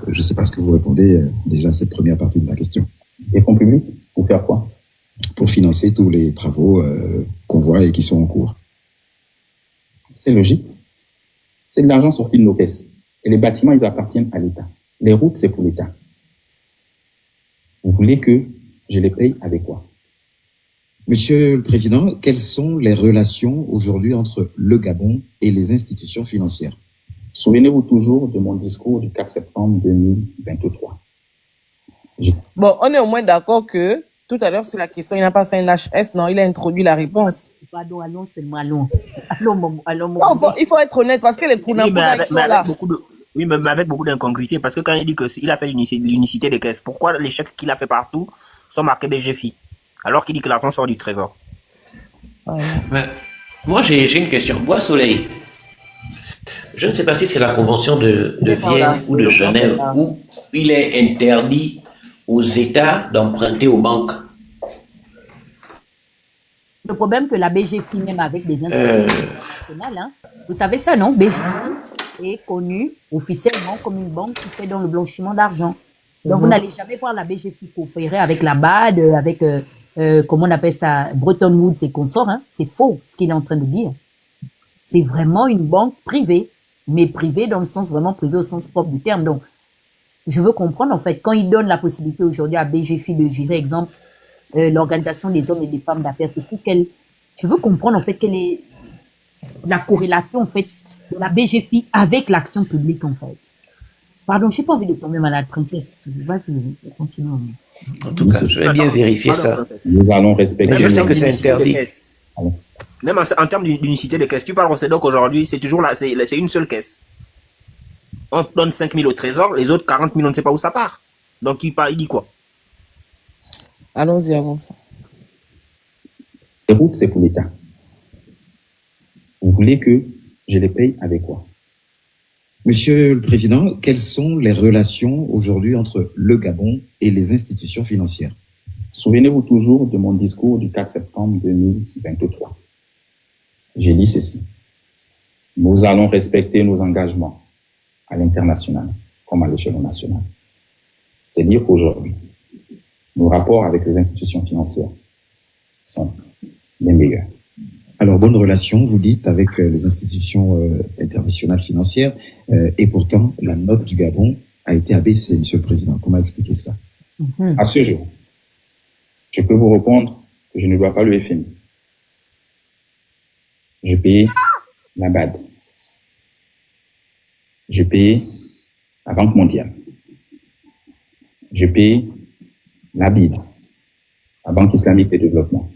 Je ne sais pas ce que vous répondez déjà à cette première partie de la question. Les fonds publics, pour faire quoi? Pour financer tous les travaux qu'on voit et qui sont en cours. C'est logique. C'est de l'argent sorti de nos caisses. Et les bâtiments, ils appartiennent à l'État. Les routes, c'est pour l'État. Vous voulez que je les paye avec quoi? Monsieur le Président, quelles sont les relations aujourd'hui entre le Gabon et les institutions financières? Souvenez-vous toujours de mon discours du 4 septembre 2023. Bon, on est au moins d'accord que tout à l'heure sur la question, il n'a pas fait un HS, non, il a introduit la réponse. Pardon, allons seulement, allons. Allons. Non, il faut être honnête parce que les Kounapouras sont là. Oui, mais avec beaucoup d'incongruité, parce que quand il dit qu'il a fait l'unicité des caisses, pourquoi les chèques qu'il a fait partout sont marqués BGFI, alors qu'il dit que l'argent sort du trésor? Mais moi, j'ai une question. Bois Soleil, je ne sais pas si c'est la convention de Vienne ou de Genève où il est interdit aux États d'emprunter aux banques. Le problème que la BGFI, même avec des institutions internationales, hein, vous savez ça, non? BGFI est connue officiellement comme une banque qui fait dans le blanchiment d'argent. Donc, vous n'allez jamais voir la BGFI coopérer avec la BAD, avec, comment on appelle ça, Bretton Woods et consorts. Hein. C'est faux, ce qu'il est en train de dire. C'est vraiment une banque privée, mais privée dans le sens vraiment privé au sens propre du terme. Donc, je veux comprendre, en fait, quand il donne la possibilité aujourd'hui à BGFI de gérer, exemple, l'organisation des hommes et des femmes d'affaires, c'est sûr qu'elle... Je veux comprendre, en fait, quelle est la corrélation, en fait, de la BGFI avec l'action publique, en fait. Pardon, je n'ai pas envie de tomber malade, princesse. Vas-y, continue. En tout cas, je vais bien vérifier ça. Nous allons respecter... Mais je sais que c'est interdit. Même en termes d'unicité de caisse, tu parles au CEDOC aujourd'hui, c'est toujours là, c'est une seule caisse. On donne 5 000 au trésor, les autres 40 000, on ne sait pas où ça part. Donc il dit quoi? Allons-y, avance. Les routes, c'est pour l'État. Vous voulez que je les paye avec quoi? Monsieur le Président, quelles sont les relations aujourd'hui entre le Gabon et les institutions financières? Souvenez-vous toujours de mon discours du 4 septembre 2023. J'ai dit ceci. Nous allons respecter nos engagements à l'international comme à l'échelon national. C'est-à-dire qu'aujourd'hui, nos rapports avec les institutions financières sont les meilleurs. Alors, bonne relation, vous dites, avec les institutions internationales financières, et pourtant, la note du Gabon a été abaissée, Monsieur le Président. Comment expliquer cela? À ce jour, je peux vous répondre que je ne dois pas le FMI. Je paye la BAD. Je paye la Banque mondiale. Je paye la BID, la Banque islamique de développement.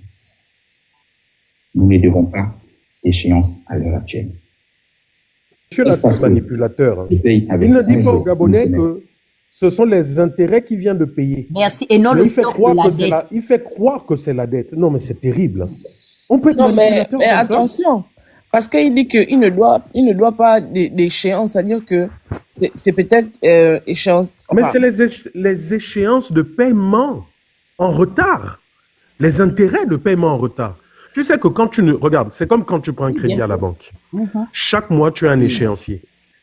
Nous ne devons pas d'échéance à l'heure actuelle. Monsieur Est-ce parce que manipulateur, hein. je paye avec Il ne un dit pas aux jour, une Gabonais semaine? que ce sont les intérêts qui viennent de payer. Merci. Et non Mais le il fait stock de croire la que c'est dette. il fait croire que c'est la dette. Non, mais c'est terrible. On peut être Non, manipulateur mais comme ça? attention, parce qu'il dit qu'il ne doit pas d'échéance, c'est-à-dire que c'est peut-être échéance. Mais Enfin, c'est les échéances de paiement en retard. Les intérêts de paiement en retard. Tu sais que quand tu ne... Regarde, c'est comme quand tu prends un Oui, crédit bien à la sûr. banque. Mhm. Chaque mois, tu as un échéancier.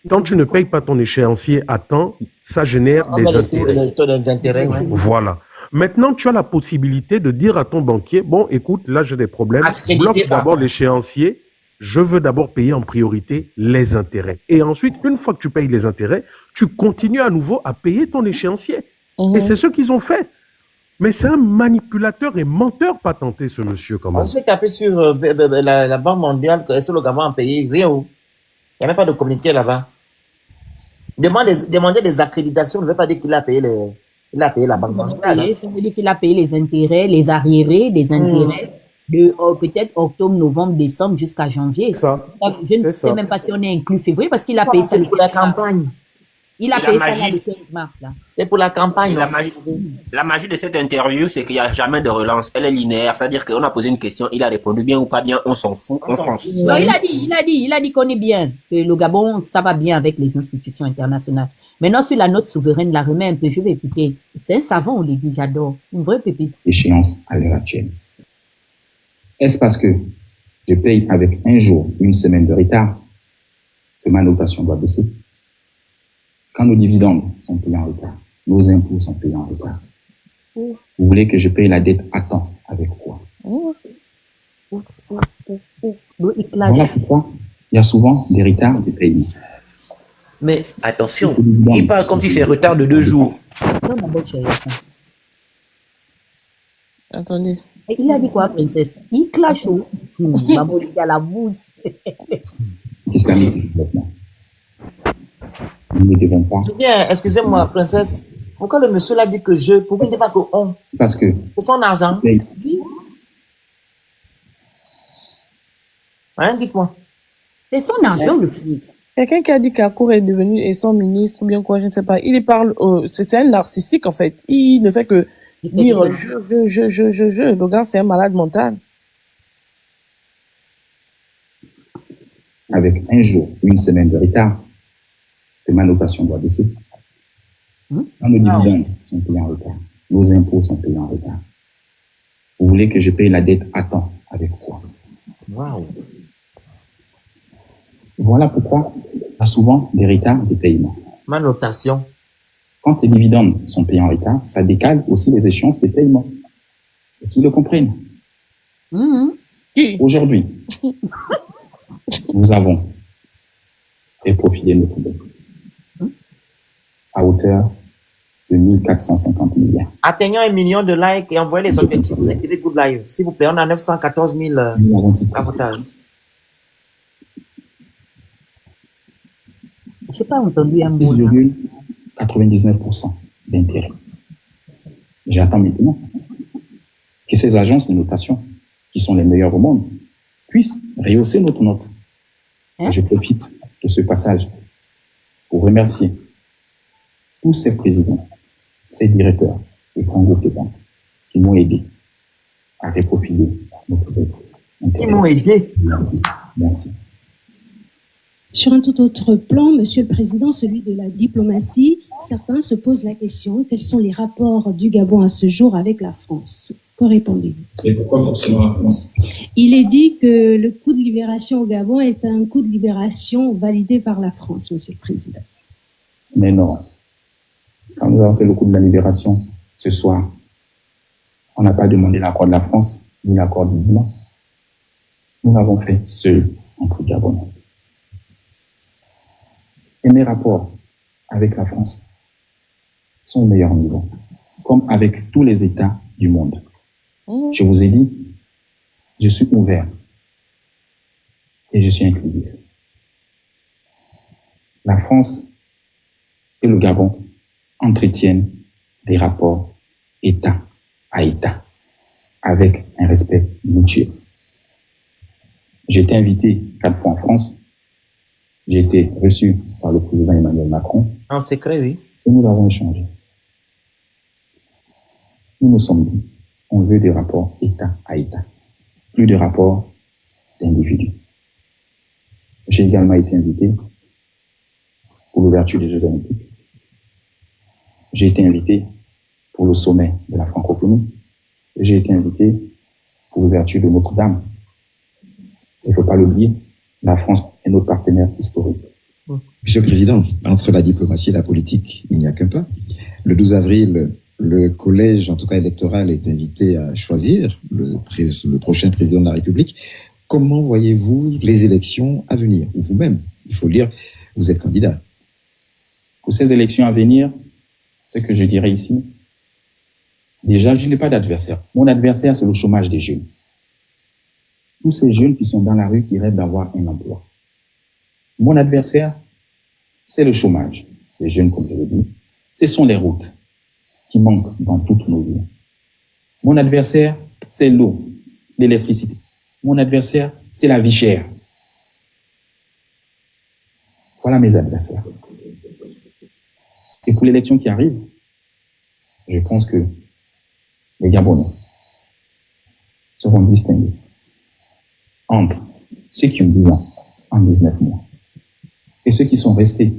Quand tu ne payes pas ton échéancier à temps, ça génère On des met intérêts. le taux d'intérêt, ouais. Voilà. Maintenant, tu as la possibilité de dire à ton banquier, bon, écoute, là, j'ai des problèmes. Accrédité Bloque par- d'abord l'échéancier. Je veux d'abord payer en priorité les intérêts. Et ensuite, une fois que tu payes les intérêts, tu continues à nouveau à payer ton échéancier. Et c'est ce qu'ils ont fait. Mais c'est un manipulateur et menteur patenté, ce monsieur, quand On même. s'est tapé sur la Banque mondiale, que est-ce que le Gabon a payé? Rien. Il n'y a même pas de communiqué là-bas. Demander des accréditations ne veut pas dire qu'il a payé il a payé la Banque Il a mondiale. payé, ça veut dire qu'il a payé les intérêts, les arriérés des intérêts de peut-être octobre, novembre, décembre jusqu'à janvier. Ça, Je ne c'est sais ça. même pas si on est inclus février parce qu'il a payé ça C'est pour la campagne. Il a Et la payé ça là, magie- le 15 mars. Là. C'est pour la campagne. Et la non? magie de cette interview, c'est qu'il n'y a jamais de relance. Elle est linéaire, c'est-à-dire qu'on a posé une question, il a répondu bien ou pas bien, on s'en fout, on fonce. Non, il a dit qu'on est bien, que le Gabon, ça va bien avec les institutions internationales. Maintenant, sur la note souveraine, la remet un peu, je vais écouter. C'est un savant, on l'a dit, j'adore. Une vraie pépite. Échéance à l'heure actuelle. Est-ce parce que je paye avec un jour, une semaine de retard que ma notation doit baisser? Quand nos dividendes sont payés en retard, nos impôts sont payés en retard, vous voulez que je paye la dette à temps avec quoi? Voilà pourquoi il y a souvent des retards de paiement. Mais attention, il parle comme si c'est retard de 2 jours. Non, ma belle chérie, attends. attendez. Et il a dit quoi, princesse? Il clash au. Maman, il a la bouche. L'islamisme et le développement. Nous ne devons pas, Je dis, excusez-moi, princesse, pourquoi le monsieur l'a dit que pourquoi il ne dit pas que on? parce que C'est son argent. paye Hein, dites-moi. C'est son argent, le Phoenix. Quelqu'un qui a dit qu'Akour est devenu son ministre ou bien quoi, je ne sais pas. Il parle, c'est un narcissique en fait. Il ne fait que dire je. Le gars, c'est un malade mental. avec un jour, une semaine de retard, que ma notation doit baisser. Quand nos dividendes sont payés en retard, nos impôts sont payés en retard. Vous voulez que je paye la dette à temps avec quoi? Wow. Voilà pourquoi il y a souvent des retards de paiement. Ma notation. Quand les dividendes sont payés en retard, ça décale aussi les échéances de paiement. Et qu'ils le comprennent. Aujourd'hui, nous avons réprofilé notre dette à hauteur de 1450 milliards. Atteignons 1 million de likes et envoyez les objectifs. Vous écrivez Good Live. S'il vous plaît, on a 914 000 avantages. Je n'ai pas entendu un mot. 6,99% d'intérêt. J'attends maintenant que ces agences de notation, qui sont les meilleures au monde, puissent rehausser notre note. Et je profite de ce passage pour remercier tous ces présidents, ces directeurs et grands groupes de banques qui m'ont aidé à reprofiler notre dette. Qui m'ont aidé. Merci. Sur un tout autre plan, Monsieur le Président, celui de la diplomatie, certains se posent la question, quels sont les rapports du Gabon à ce jour avec la France? Que répondez-vous? Et pourquoi forcément la France? Il est dit que le coup de libération au Gabon est un coup de libération validé par la France, Monsieur le Président. Mais non. Quand nous avons fait le coup de la libération ce soir, on n'a pas demandé l'accord de la France ni l'accord du Liban. Nous l'avons fait seuls entre Gabonais. Et mes rapports avec la France sont au meilleur niveau, comme avec tous les États du monde. Je vous ai dit, je suis ouvert et je suis inclusif. La France et le Gabon entretiennent des rapports État à État avec un respect mutuel. J'ai été invité 4 fois en France. J'ai été reçu par le président Emmanuel Macron. En secret, oui. Et nous avons échangé. Nous nous sommes dit, on veut des rapports État à État, plus de rapports d'individus. J'ai également été invité pour l'ouverture des Jeux Olympiques. J'ai été invité pour le sommet de la francophonie. J'ai été invité pour l'ouverture de Notre-Dame. Il ne faut pas l'oublier, la France est notre partenaire historique. Monsieur le Président, entre la diplomatie et la politique, il n'y a qu'un pas. Le 12 avril, le collège, en tout cas électoral, est invité à choisir le prochain président de la République. Comment voyez-vous les élections à venir? Ou vous-même, il faut le dire, vous êtes candidat. Pour ces élections à venir, ce que je dirais ici, déjà, je n'ai pas d'adversaire. Mon adversaire, c'est le chômage des jeunes. Tous ces jeunes qui sont dans la rue, qui rêvent d'avoir un emploi. Mon adversaire, c'est le chômage. Les jeunes, comme je l'ai dit, ce sont les routes qui manquent dans toutes nos villes. Mon adversaire, c'est l'eau, l'électricité. Mon adversaire, c'est la vie chère. Voilà mes adversaires. Et pour l'élection qui arrive, je pense que les Gabonais seront distingués entre ceux qui ont 10 ans en 19 mois et ceux qui sont restés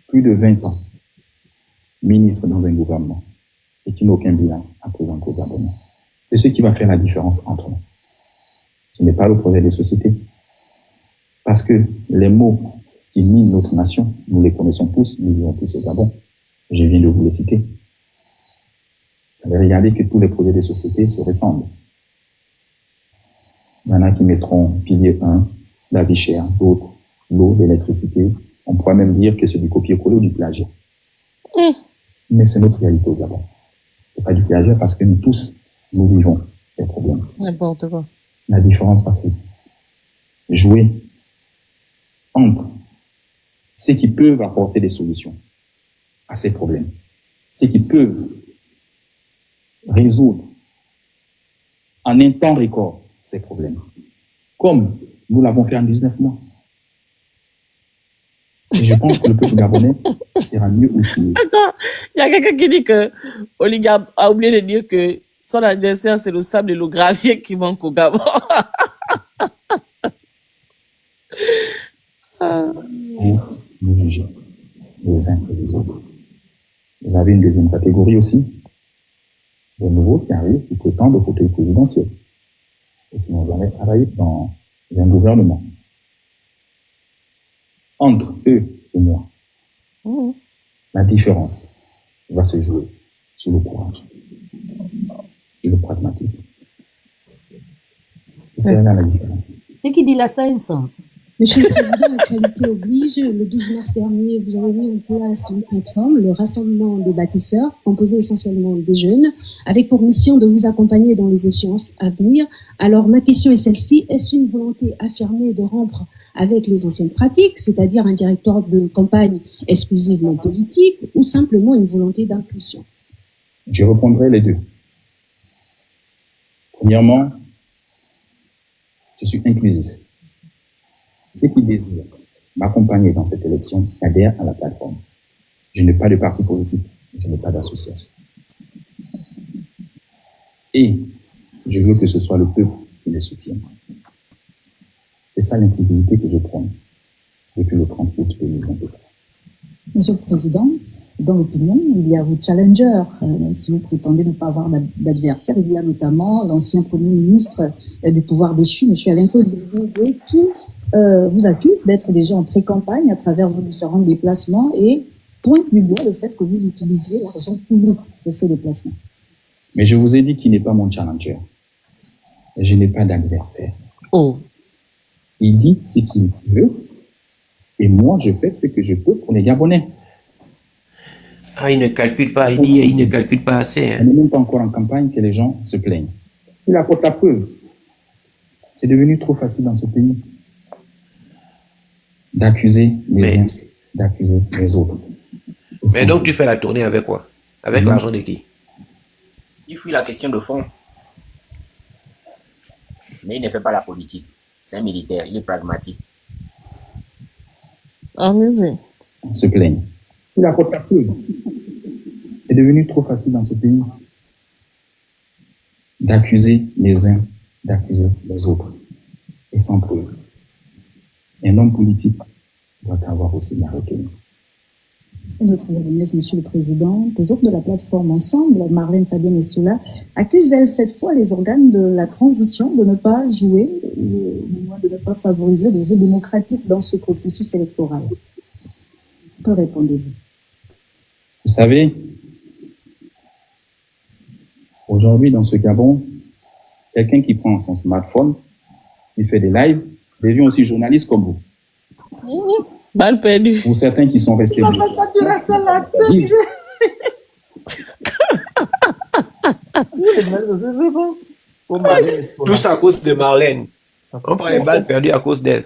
plus de 20 ans ministres dans un gouvernement et qui n'ont aucun bilan à présenter aux Gabonais. C'est ce qui va faire la différence entre nous. Ce n'est pas le projet de société. Parce que les mots qui minent notre nation, nous les connaissons tous, nous vivons tous au Gabon. Je viens de vous les citer. Vous allez regarder que tous les projets de société se ressemblent. Il y en a qui mettront pilier 1, la vie chère, d'autres, l'eau, l'électricité. On pourrait même dire que c'est du copier-coller ou du plagiat. Mais c'est notre réalité au Gabon. C'est pas du plagiat parce que nous tous, nous vivons ces problèmes. N'importe quoi. La différence, parce que jouer entre ceux qui peuvent apporter des solutions à ces problèmes, ceux qui peuvent résoudre en un temps record ces problèmes, comme nous l'avons fait en 19 mois. Et je pense que le peuple gabonais sera mieux outillé. Attends, il y a quelqu'un qui dit que Oliga a oublié de dire que son adversaire, c'est le sable et le gravier qui manque au Gabon. Vous nous jugez les uns et les autres. Vous avez une deuxième catégorie aussi, les nouveaux qui arrivent, qui prétendent au fauteuil présidentiel et qui n'ont jamais travaillé dans un gouvernement. Entre eux et moi, la différence va se jouer sur le courage, sur le pragmatisme. C'est ça la différence. Ce qui dit là, ça a un sens. Monsieur le Président, actualité oblige, le 12 mars dernier, vous avez mis en place une plateforme, le Rassemblement des bâtisseurs, composé essentiellement des jeunes, avec pour mission de vous accompagner dans les échéances à venir. Alors, ma question est celle-ci, est-ce une volonté affirmée de rompre avec les anciennes pratiques, c'est-à-dire un directoire de campagne exclusivement politique, ou simplement une volonté d'impulsion? Je répondrai les deux. Premièrement, je suis inclusif. Ceux qui désirent m'accompagner dans cette élection adhèrent à la plateforme. Je n'ai pas de parti politique, je n'ai pas d'association. Et je veux que ce soit le peuple qui les soutienne. C'est ça l'inclusivité que je prône depuis le 30 août 2023. Monsieur le Président, dans l'opinion, il y a vos challengers, même si vous prétendez ne pas avoir d'adversaire. Il y a notamment l'ancien Premier ministre du pouvoir déchu, M. Alain Colbert, qui vous accuse d'être déjà en pré-campagne à travers vos différents déplacements et pointe du doigt le fait que vous utilisiez l'argent public de ces déplacements. Mais je vous ai dit qu'il n'est pas mon challenger. Je n'ai pas d'adversaire. Il dit ce qu'il veut et moi je fais ce que je peux pour les Gabonais. Ah, il ne calcule pas, il ne calcule pas assez. On n'est même pas encore en campagne que les gens se plaignent. Il apporte la preuve. C'est devenu trop facile dans ce pays d'accuser les uns, d'accuser les autres. Mais donc tu fais la tournée avec quoi? Avec l'argent de qui? Il fuit la question de fond. Mais il ne fait pas la politique. C'est un militaire, il est pragmatique. Allez-y. On se plaigne. Il apporte la preuve. C'est devenu trop facile dans ce pays d'accuser les uns, d'accuser les autres, et sans preuve. Un homme politique doit avoir aussi la retenue. Et notre Gabonaise, Monsieur le Président, toujours de la plateforme Ensemble, Marlène Fabienne Essoula, accuse, elle, cette fois, les organes de la transition de ne pas jouer, de ne pas favoriser le jeu démocratique dans ce processus électoral. Que répondez-vous? Vous savez, aujourd'hui, dans ce Gabon, quelqu'un qui prend son smartphone, il fait des lives, devient aussi journaliste comme vous. Balle perdue. Pour certains qui sont restés bloqués. Tout ça à cause de Marlène. On prend les balles perdues à cause d'elle.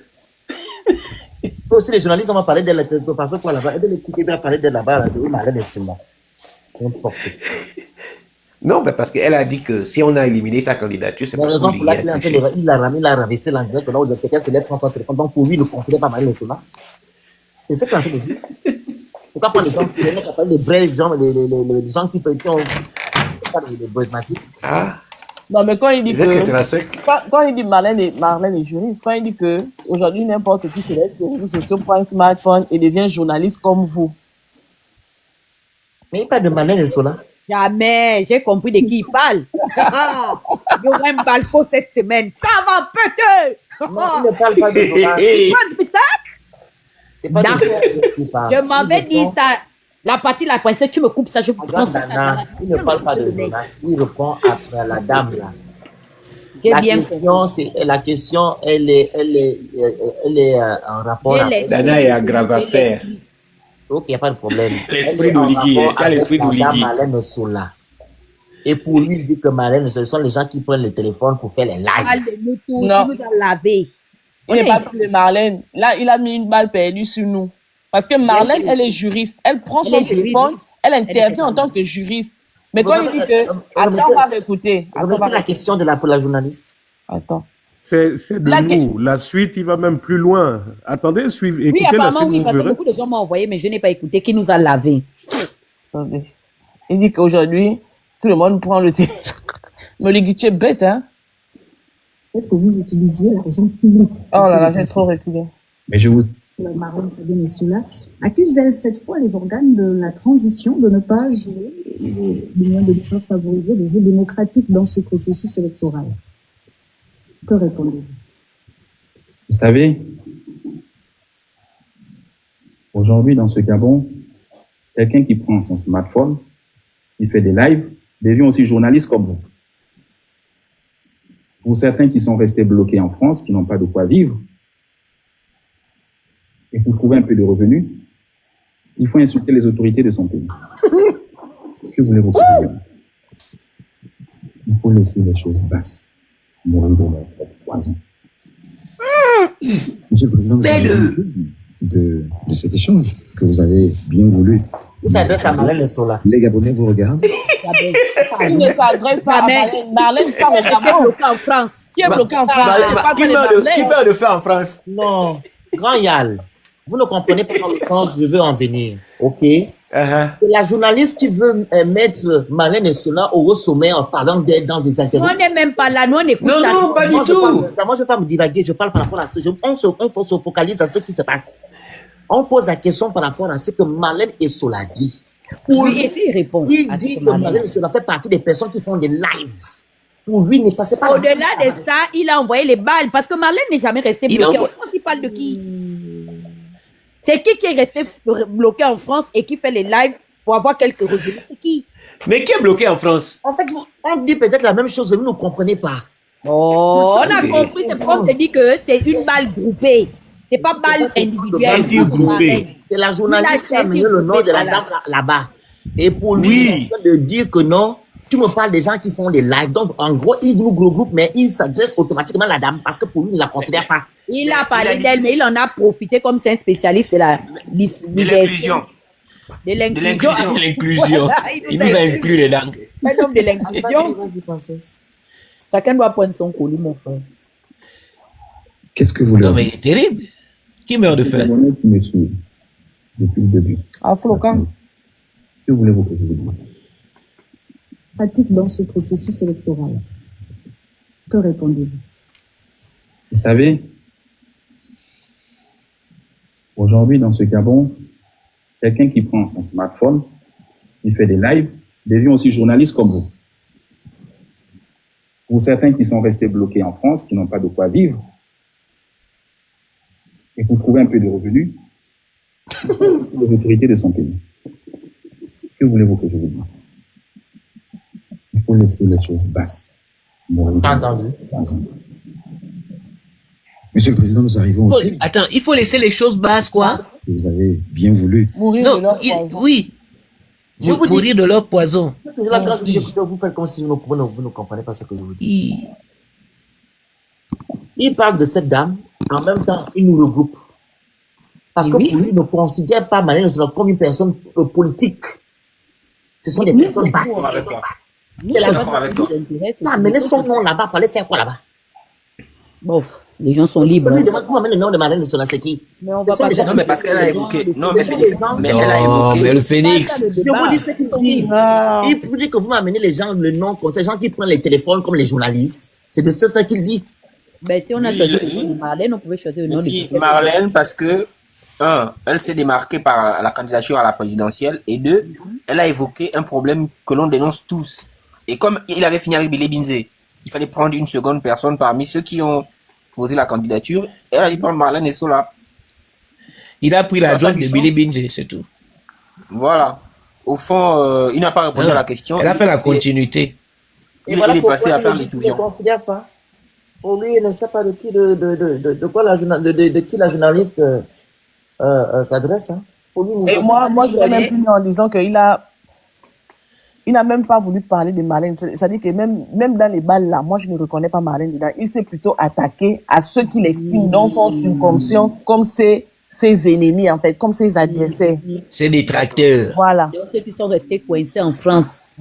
Aussi, les journalistes, on va parler d'elle, parce que quoi là-bas, et de l'équipe, va parler d'elle là-bas, de Marlène Essoula. Non, mais parce qu'elle a dit que si on a éliminé sa candidature, c'est La parce raison qu'on pour lui a laquelle touché. il a rabaissé l'anglais, que là, où quelqu'un se lève, prend son téléphone, donc pour lui, il ne considère pas Marlène Essoula. C'est ce qu'il a fait de dire. Pourquoi pas les gens qui les vrais gens, les gens qui ont pas les charismatiques. Ah. Non, mais quand il dit Peut-être que c'est la seule. quand il dit Marlène est juriste, quand il dit que aujourd'hui n'importe qui se lève sur les réseaux sociaux, prend un smartphone et devient journaliste comme vous. Mais il parle de Marlène Essoula. Jamais, j'ai compris de qui il parle. Il y aura un balcon cette semaine. Ça va péter. Non, il ne parle pas de journaliste. C'est pas de journaliste qui parle. Je m'avais dit ça. La partie la coincée, tu me coupes ça, je vous prends ça. Il ne parle pas de journaliste, il répond après la dame là. J'ai bien La question, elle est en rapport avec... Dana est aggrave à faire. Ok, il n'y a pas de problème. L'esprit d'Oligui, il y a l'esprit d'Oligui. Marlène Essoula. Et pour lui, il dit que Marlène, ce sont les gens qui prennent le téléphone pour faire les lives. Non. Tu nous as lavé. Il n'est pas plus de Marlène. Là, il a mis une balle perdue sur nous. Parce que Marlène, elle est juriste. Elle prend son téléphone, elle intervient en tant que juriste. Mais quand il dit que... Attends, on va m'écouter. Remettez la question pour la journaliste. Attends. C'est de nous. La suite, il va même plus loin. Attendez, suivez. Oui, Écoutez la apparemment, suite, oui, vous parce que verrez. beaucoup de gens m'ont envoyé, mais je n'ai pas écouté. Qui nous a lavé? Attendez. Il dit qu'aujourd'hui, tout le monde prend le téléphone. Mais le guichet bête, hein? Peut-être que vous utilisiez l'argent public. Oh là là, j'ai trop reculé. Mais je vous... Marlène Fabienne Essoula accuse, elle, cette fois, les organes de la transition de ne pas jouer, du moins de ne pas favoriser le jeu démocratique dans ce processus électoral. Que répondez-vous? Vous savez, aujourd'hui, dans ce Gabon, quelqu'un qui prend son smartphone, il fait des lives, devient aussi journaliste comme vous. Pour certains qui sont restés bloqués en France, qui n'ont pas de quoi vivre, et pour trouver un peu de revenus, il faut insulter les autorités de son pays. Que voulez-vous que je dise? Il faut laisser les choses basses mourir de leur propre poison. Monsieur le Président, vous avez de cet échange que vous avez bien voulu. Il s'adresse à Marlène Essoula. Les Gabonais vous regardent. Il ne s'adresse pas à Marlène. Marlène parle Qui est bloqué en France? Qui est bloqué en France? Qui meurt de faim en France? Non, Grand Yal, vous ne comprenez pas dans le sens je veux en venir, ok? C'est la journaliste qui veut mettre Marlène Essoula au sommet en parlant d'elle dans des interviews. On n'est même pas là, nous on écoute ça. Non, pas du Moi, tout. moi, je ne vais pas me divaguer, je parle par rapport à ça. On se focalise à ce qui se passe. On pose la question par rapport à ce que Marlène Essoula dit. Oui, et s'il répond. Il dit que Marlène Essoula fait partie des personnes qui font des lives. Pour lui, ne passez pas. Au-delà de ça, il a envoyé les balles parce que Marlène n'est jamais restée bloquée en France. Il parle de qui? C'est qui est resté bloqué en France et qui fait les lives pour avoir quelques revenus? C'est qui? Mais qui est bloqué en France? En fait, on dit peut-être la même chose, mais vous ne comprenez pas. Oh, on a compris, c'est pour te dire que c'est une balle groupée. C'est pas balle individuelle. C'est la journaliste qui a mené le nom de la dame là-bas. Et pour lui, de dire que non, tu me parles des gens qui font des lives. Donc, en gros, il groupe, mais il s'adresse automatiquement à la dame parce que pour lui, il ne la considère pas. Il a parlé d'elle, mais il en a profité comme c'est un spécialiste de l'inclusion. De l'inclusion. Il nous a inclus dedans. Un homme de l'inclusion. Chacun doit prendre son colis, mon frère. Qu'est-ce que vous Non, leur mais dites? c'est terrible. Qui meurt de Les faim? Gabonais qui me suivent depuis le début. Afro-Can. Que voulez-vous que je vous dise? Pratique dans ce processus électoral. Que répondez-vous? Vous savez, aujourd'hui, dans ce Gabon, quelqu'un qui prend son smartphone, qui fait des lives, devient aussi journaliste comme vous. Pour certains qui sont restés bloqués en France, qui n'ont pas de quoi vivre, et pour trouver un peu de revenus, les autorités de son pays. Que voulez-vous que je vous dise? Il faut laisser les choses basses. Entendu. Monsieur le Président, nous arrivons au thème Attends, il faut laisser les choses basses, quoi. que vous avez bien voulu. Mourir de Non, leur poison. oui. Je vous dis- Mourir de leur poison. Toujours là, quand je vous dis écoutez, vous faites comme si vous ne comprenez pas ce que je vous dis. Il parle de cette dame, en même temps, il nous regroupe. Parce que pour lui, il ne considère pas Marlène Scola comme une personne politique. Ce sont des personnes basses. C'est la T'as amené son nom là-bas pour aller faire quoi là-bas? Bof, les gens sont libres. Lui demande comment amener le nom de Marlène Scola, c'est qui? Mais on Ce va sont pas des gens Non, qui- mais parce qu'elle a évoqué. Non, mais Ce sont Félix, des gens- mais elle a Non, évoqué. mais le phénix. Je vous dis ce qu'il dit. Il vous dit que vous m'amenez les gens, le nom, comme ces gens qui prennent les téléphones comme les journalistes. C'est de ça qu'il dit. Ben, si on a Oui, choisi oui. le nom de Marlène, on pouvait choisir le nom Si, de Marlène, parce que, elle s'est démarquée par la candidature à la présidentielle, et deux, elle a évoqué un problème que l'on dénonce tous. Et comme il avait fini avec Billy Binzé, il fallait prendre une seconde personne parmi ceux qui ont posé la candidature. Elle a dit prendre Marlène Scola. Il a pris Ça la a jointe du de sens. Billy Binge, c'est tout. Voilà. Au fond, il n'a pas répondu à la question. Elle a fait la C'est- continuité. Il est passé à faire les Il ne touvions. considère pas. Pour lui, il ne sait pas de qui, de quoi de qui la journaliste s'adresse. Hein. Pour lui, Et moi, je l'ai même plus en disant qu'il n'a même pas voulu parler de Marlène. C'est-à-dire que même dans les balles là, moi, je ne reconnais pas Marlène dedans. Il s'est plutôt attaqué à ceux qu'il estime dans son subconscient comme ses ennemis, en fait, comme ses adversaires. C'est des tracteurs. Voilà. Donc, ceux qui sont restés coincés en France.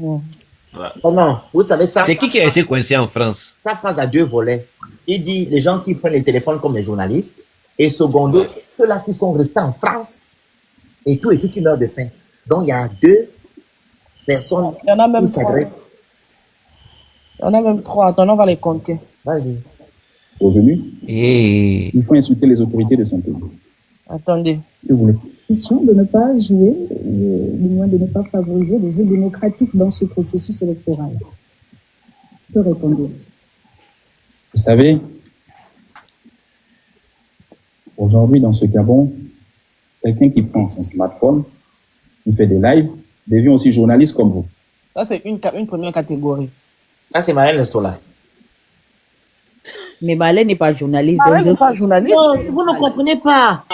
Oh non, vous savez ça. C'est qui est resté coincé en France? Sa phrase a deux volets. Il dit les gens qui prennent les téléphones comme les journalistes, et secondo, ceux-là qui sont restés en France, et tout qui meurent de faim. Donc, il y a deux personnes Il y en a même qui trois. s'adressent. Il y en a même trois. Attends, on va les compter. Vas-y. Revenu, Et il faut insulter les autorités de son pays. Attendez. Que voulez Décision de ne pas jouer, du moins de ne pas favoriser le jeu démocratique dans ce processus électoral. Que répondez-vous? Vous savez, aujourd'hui, dans ce Gabon, quelqu'un qui prend son smartphone, qui fait des lives, devient aussi journaliste comme vous. Ça, c'est une première catégorie. Ça, c'est Marlène Scola. Mais Marlène n'est pas journaliste. Marlène donc n'est je- pas journaliste. Non, vous ne comprenez pas.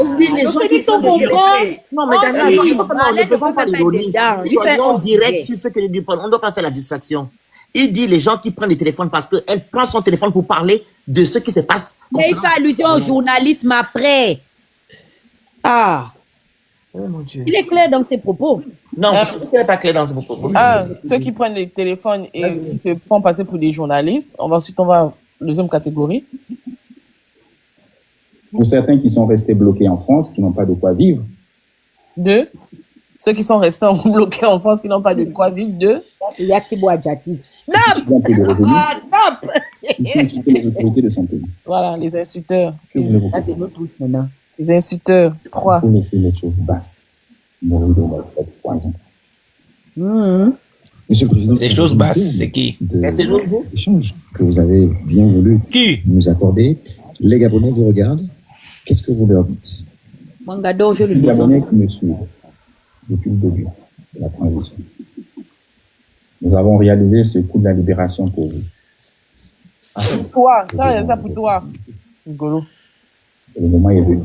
Il dit les gens qui dit font qu'on des comprend. Non, mais Oh, Daniel, oui. non, ne Marlène faisons ne pas peut pas l'ironie. être dedans. Il fait Soyons un directs biais. sur ce que dit Paul. On ne doit pas faire la distraction. Il dit les gens qui prennent les téléphones parce qu'elle prend son téléphone pour parler de ce qui se passe. Mais il fait allusion au journalisme après. Ah, Oh mon Dieu. il est clair dans ses propos. Non, parce que ce n'est pas clair dans vos propos. Ceux qui prennent les téléphones et Vas-y. qui se font passer pour des journalistes. Ensuite, on va deuxième catégorie. Pour certains qui sont restés bloqués en France, qui n'ont pas de quoi vivre, Deux, ceux qui sont restés bloqués en France, qui n'ont pas de quoi vivre. Deux, Il y a Thibaut Adjatis. qui ont un peu de revenus, Ah, stop! il faut insulter les autorités de son pays. voilà, les insulteurs. Que voulez-vous Là, c'est nous tous maintenant. Les insulteurs. Il Trois. faut laisser les choses basses. Mourir de leur poison. Monsieur le Président, les choses basses, c'est qui? Mais c'est nous, vous. l'échange que vous avez bien voulu Qui? nous accorder, les Gabonais vous regardent. Qu'est-ce que vous leur dites? Mangado, je le Les dis. Gabonais qui me suivent depuis le début de la transition, nous avons réalisé ce coup de la libération pour vous. Toi, ça, ça pour toi. Rigolo. Et le moment est venu.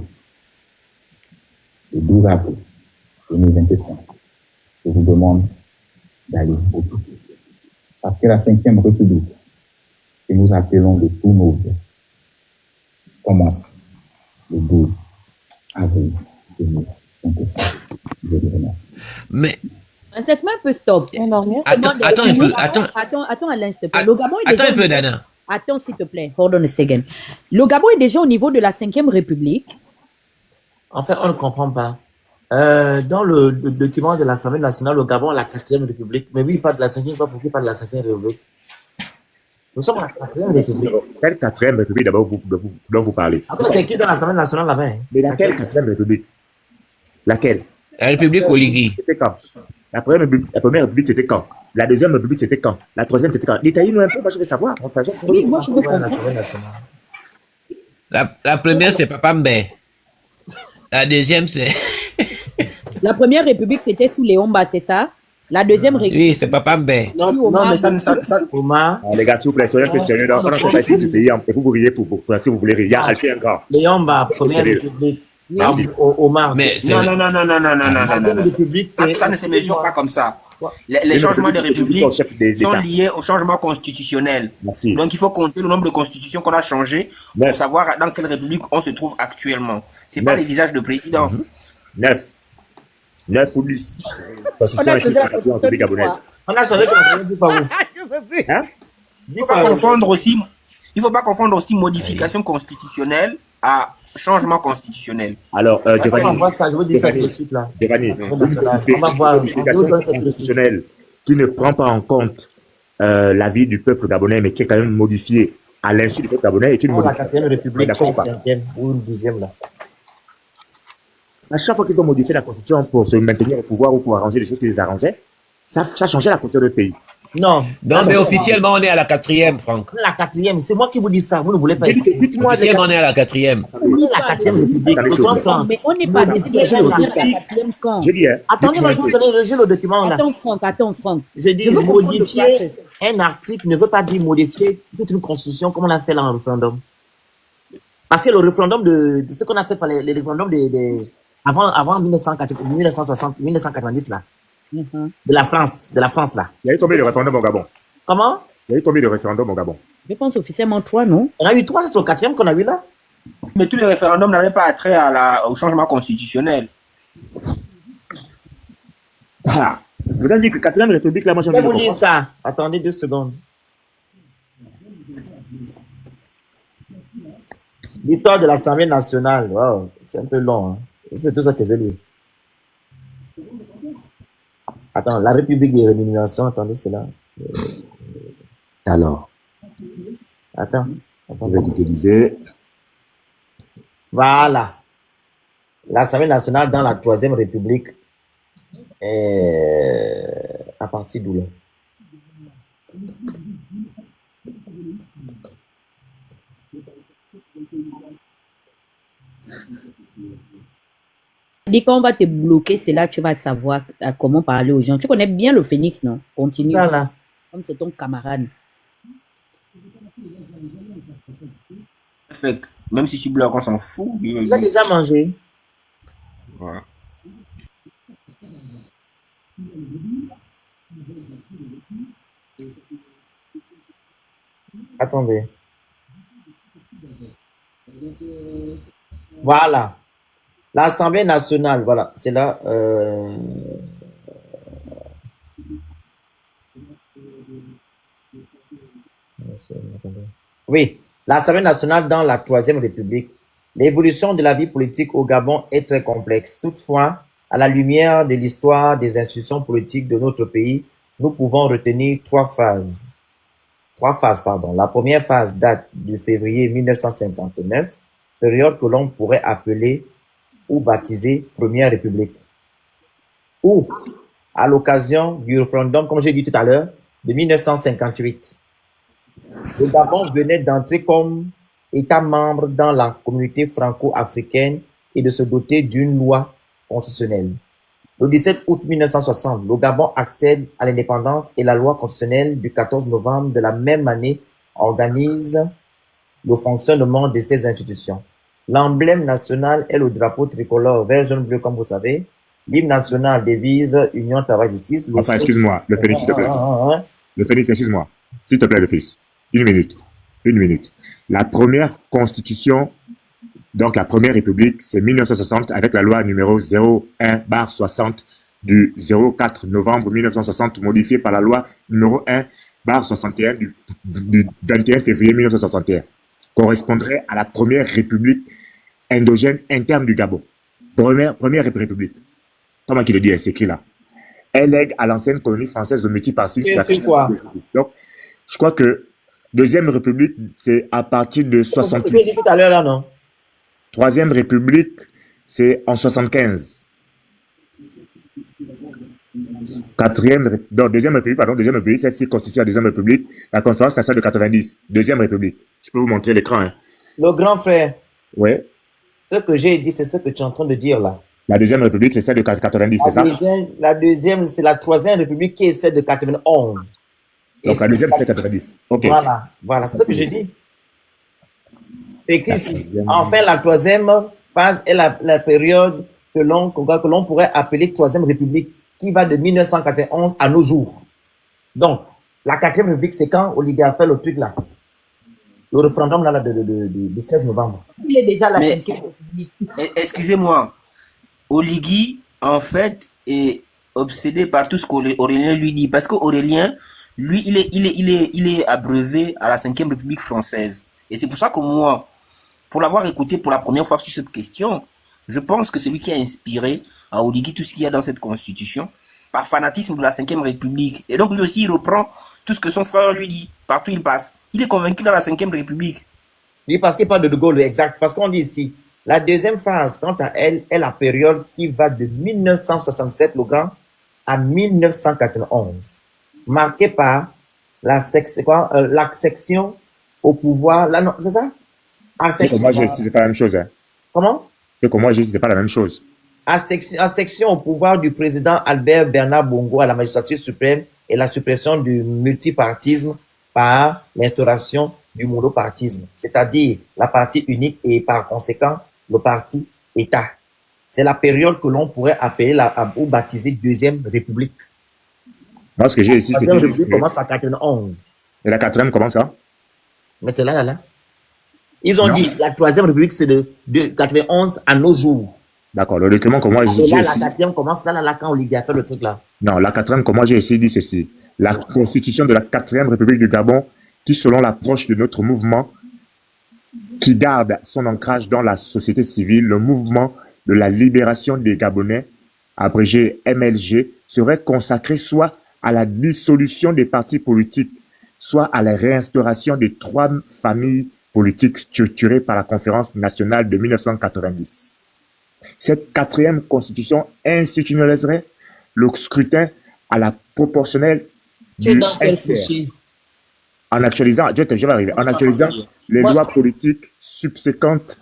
Le 12 avril 2025, je vous demande d'aller voter. Parce que la 5e République, que nous appelons de tous nos vœux, commence le 12 avril 2025. Je vous remercie. Mais Laisse-moi un peu stop. attends un peu, attends Attends Alain, s'il te plaît. Le Gabon est un déjà peu, Dana. Attends, s'il te plaît. Hold on a second. Le Gabon est déjà au niveau de la 5e République. En fait, on ne comprend pas. Dans le document de l'Assemblée nationale, le Gabon a la 4e République. Mais oui, il parle de la 5e, je ne sais pas pourquoi il parle de la 5e République. Nous sommes à la 4e République. Quelle 4e République d'abord dont vous parlez? Après, c'est qui dans l'Assemblée nationale là-bas? Hein? Mais laquelle 4e République? Laquelle? La République Oligui. C'était quand? La première République, c'était quand? La deuxième République, c'était quand? La troisième, c'était quand? Détaillez-nous un peu, moi je veux savoir. Enfin, Oui, moi je veux l'Assemblée comprendre. nationale. La première, c'est Papa Mbé. La deuxième, c'est... La première République, c'était sous Léomba, c'est ça? La deuxième République. Oui, c'est Papa Mbé. Non, mais ça. Omar, les gars, s'il vous plaît, soyez un peu sérieux. On a fait partie du pays et vous riez pour si vous voulez rire. Il y a Alpha encore. Léomba, première Sérieux. République. Merci. Omar. Mais c'est... Non. République, Ça ne se mesure pas comme ça. Les changements de république sont liés au changement constitutionnel. Merci. Donc, il faut compter le nombre de constitutions qu'on a changées pour savoir dans quelle république on se trouve actuellement. C'est pas les visages de président. 9 ou 10. Constitution écrite par la République gabonaise. On a changé de favor. Hein? Il faut pas confondre aussi modification constitutionnelle à changement constitutionnel. Alors, Giovanni, On va ça, je vous dis ça tout de suite là. Giovanni, On va voir. modification constitutionnelle qui ne prend pas en compte l'avis du peuple gabonais, mais qui est quand même modifiée à l'insu du peuple gabonais, est une La modification. 4e République, D'accord ou pas? 5e ou une 10e là. À chaque fois qu'ils ont modifié la constitution pour se maintenir au pouvoir ou pour arranger les choses qui les arrangeaient, ça changeait la constitution de pays. Non. Non, mais officiellement, on est à la 4e, Franck. La 4e, c'est moi qui vous dis ça. Vous ne voulez pas Dites-moi, Officiellement, on est à la 4e. la 4e République. Attendez, Le grand plan. Mais on n'est pas Vous ici avez à la le 4e camp. j'ai dit, hein, Attendez, dites-moi moi, un je peu. vous donne le document là. Attends, Franck. J'ai dit, Je veux comprendre le modifier process. un article ne veut pas dire modifier toute une constitution comme on l'a fait là en référendum. Parce que le référendum de ce qu'on a fait par les référendums avant 1960, 1990 là, de la France là. Il y a eu combien de référendums au Gabon? Comment? Il y a eu combien de référendums au Gabon? Je pense officiellement 3, non? On a eu 3, c'est au 4e qu'on a eu là. Mais tous les référendums n'avaient pas attrait au changement constitutionnel. Ah, vous avez dit que 4e République, là, moi j'ai Je vais envie de vous dire comprendre. ça. Attendez 2 secondes. L'histoire de l'Assemblée nationale, wow, c'est un peu long. Hein. C'est tout ça que je vais dire. Attends, la République des rémunérations, attendez, c'est là. Alors, Attends. je vais utiliser. Voilà. L'Assemblée nationale dans la 3e République. À partir d'où là? Dès qu'on va te bloquer, c'est là que tu vas savoir comment parler aux gens. Tu connais bien le Phénix, non? Continue. Voilà. Comme c'est ton camarade. Fait que, même si tu bloques, on s'en fout. Il a déjà mangé. Voilà. Attendez. Voilà. L'Assemblée nationale, voilà, c'est là. Attendez. Oui, l'Assemblée nationale dans la 3e République. L'évolution de la vie politique au Gabon est très complexe. Toutefois, à la lumière de l'histoire des institutions politiques de notre pays, nous pouvons retenir trois phases. La première phase date du février 1959, période que l'on pourrait appeler ou baptiser Première République. Ou, à l'occasion du référendum, comme j'ai dit tout à l'heure, de 1958. Le Gabon venait d'entrer comme État membre dans la communauté franco-africaine et de se doter d'une loi constitutionnelle. Le 17 août 1960, le Gabon accède à l'indépendance et la loi constitutionnelle du 14 novembre de la même année organise le fonctionnement de ces institutions. L'emblème national est le drapeau tricolore vert, jaune, bleu, comme vous savez. L'hymne national devise Union, Travail, Justice. Enfin, excuse-moi, le Phénix, s'il te plaît. Le Phénix, excuse-moi. S'il te plaît, le fils. Une minute. La première constitution, donc la première république, c'est 1960 avec la loi numéro 01/60 du 04 novembre 1960, modifiée par la loi numéro 1 1/61 du 21 février 1961 correspondrait à la première république endogène interne du Gabon. Première république. Comment qu'il le dit, c'est écrit là. Elle lègue à l'ancienne colonie française au multipartisme. Donc, je crois que Deuxième République, c'est à partir de 68. Dit tout à l'heure là, non? Troisième République, c'est en 75. Deuxième République, celle-ci constitue la Deuxième République. La conférence nationale de 90. Deuxième République. Je peux vous montrer l'écran. Hein. Le grand frère. Oui. Ce que j'ai dit, c'est ce que tu es en train de dire là. La Deuxième République, c'est celle de 90, c'est ça? La deuxième, c'est la Troisième République qui est celle de 91. Donc la deuxième, c'est 90. Ok. Voilà, c'est ce que j'ai dit. C'est écrit ici. Enfin, la troisième phase est la période que l'on pourrait appeler Troisième République, qui va de 1991 à nos jours. Donc, la Quatrième République, c'est quand Oligui a fait le truc là. Le référendum là, du 16 novembre. Il est déjà la Mais- Cinquième République. Excusez-moi, Oligui, en fait, est obsédé par tout ce qu'Aurélien lui dit. Parce qu'Aurélien, lui, il est abreuvé à la 5e République française. Et c'est pour ça que moi, pour l'avoir écouté pour la première fois sur cette question, je pense que c'est lui qui a inspiré à Oligui tout ce qu'il y a dans cette constitution, par fanatisme de la 5e République. Et donc lui aussi, il reprend tout ce que son frère lui dit, partout il passe. Il est convaincu dans la 5e République. Oui, parce qu'il parle de Gaulle, exact. Parce qu'on dit ici, la deuxième phase, quant à elle, est la période qui va de 1967, le grand, à 1991, marquée par l'accession au pouvoir. Là, non, c'est ça? C'est que moi, j'ai dit, c'est pas la même chose. Hein. Comment? C'est que moi, j'ai dit, c'est pas la même chose. Accession au pouvoir du président Albert Bernard Bongo à la magistrature suprême et la suppression du multipartisme par l'instauration du monopartisme, c'est-à-dire la partie unique et par conséquent le parti État. C'est la période que l'on pourrait appeler ou baptiser Deuxième République. Moi, ce que j'ai ici, La c'est Deuxième que République commence en 91. Et la quatrième commence quand? Mais c'est là. Ils ont Non. dit la Troisième République, c'est de 91 à nos jours. D'accord, le document que moi j'ai Et là, ici. la quatrième commence là, quand Oligui a fait le truc là. Non, la quatrième, comme moi j'ai ici dit ceci. La constitution de la quatrième République du Gabon, qui selon l'approche de notre mouvement, qui garde son ancrage dans la société civile, le mouvement de la libération des Gabonais, abrégé MLG, serait consacré soit à la dissolution des partis politiques, soit à la réinstauration des 3 familles politiques structurées par la conférence nationale de 1990. Cette quatrième constitution institutionnaliserait le scrutin à la proportionnelle Tu es du dans quel NCR. fichier? En actualisant, je vais arriver, en actualisant les lois politiques subséquentes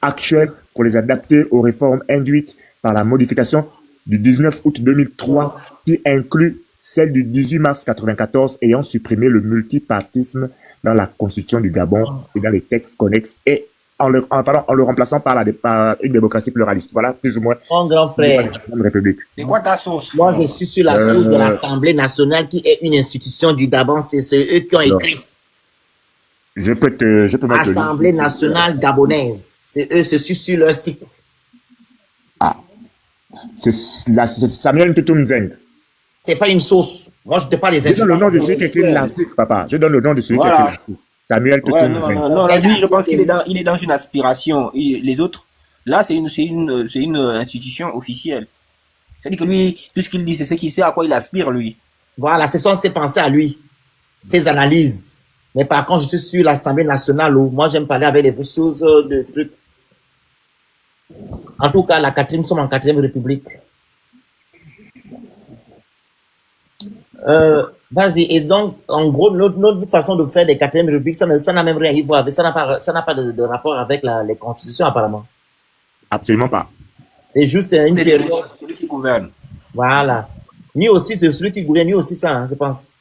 actuelles pour les adapter aux réformes induites par la modification du 19 août 2003 qui inclut celle du 18 mars 1994 ayant supprimé le multipartisme dans la constitution du Gabon et dans les textes connexes et en le remplaçant par une démocratie pluraliste. Voilà, plus ou moins. Mon grand frère. La République. C'est quoi ta sauce? Moi, je suis sur la source de l'Assemblée nationale qui est une institution du Gabon. C'est eux qui ont écrit. Je peux mettre le lien. Assemblée nationale gabonaise. C'est eux, je suis sur leur site. C'est Samuel Ntutu-Nzeng. C'est pas une source. Moi, je te parle des Je donne le nom de celui qui écrit l'article, papa. Je donne le nom de celui qui écrit l'article. Samuel Ouais, Ntutu-Nzeng. non, là, lui, je pense qu'il est dans une aspiration. Les autres, là, c'est une institution officielle. C'est-à-dire que lui, tout ce qu'il dit, c'est ce qu'il sait à quoi il aspire, lui. Voilà, ce sont ses pensées à lui, ses analyses. Mais par contre, je suis sur l'Assemblée nationale où moi, j'aime parler avec les choses de trucs. En tout cas, nous sommes en 4e République. Vas-y, et donc, en gros, notre façon de faire des 4e Républiques, ça n'a même rien à voir avec, ça n'a pas de rapport avec les constitutions, apparemment. Absolument pas. C'est juste une C'est période. celui qui gouverne. Voilà. Ni aussi, c'est celui qui gouverne, ni aussi ça, hein, je pense.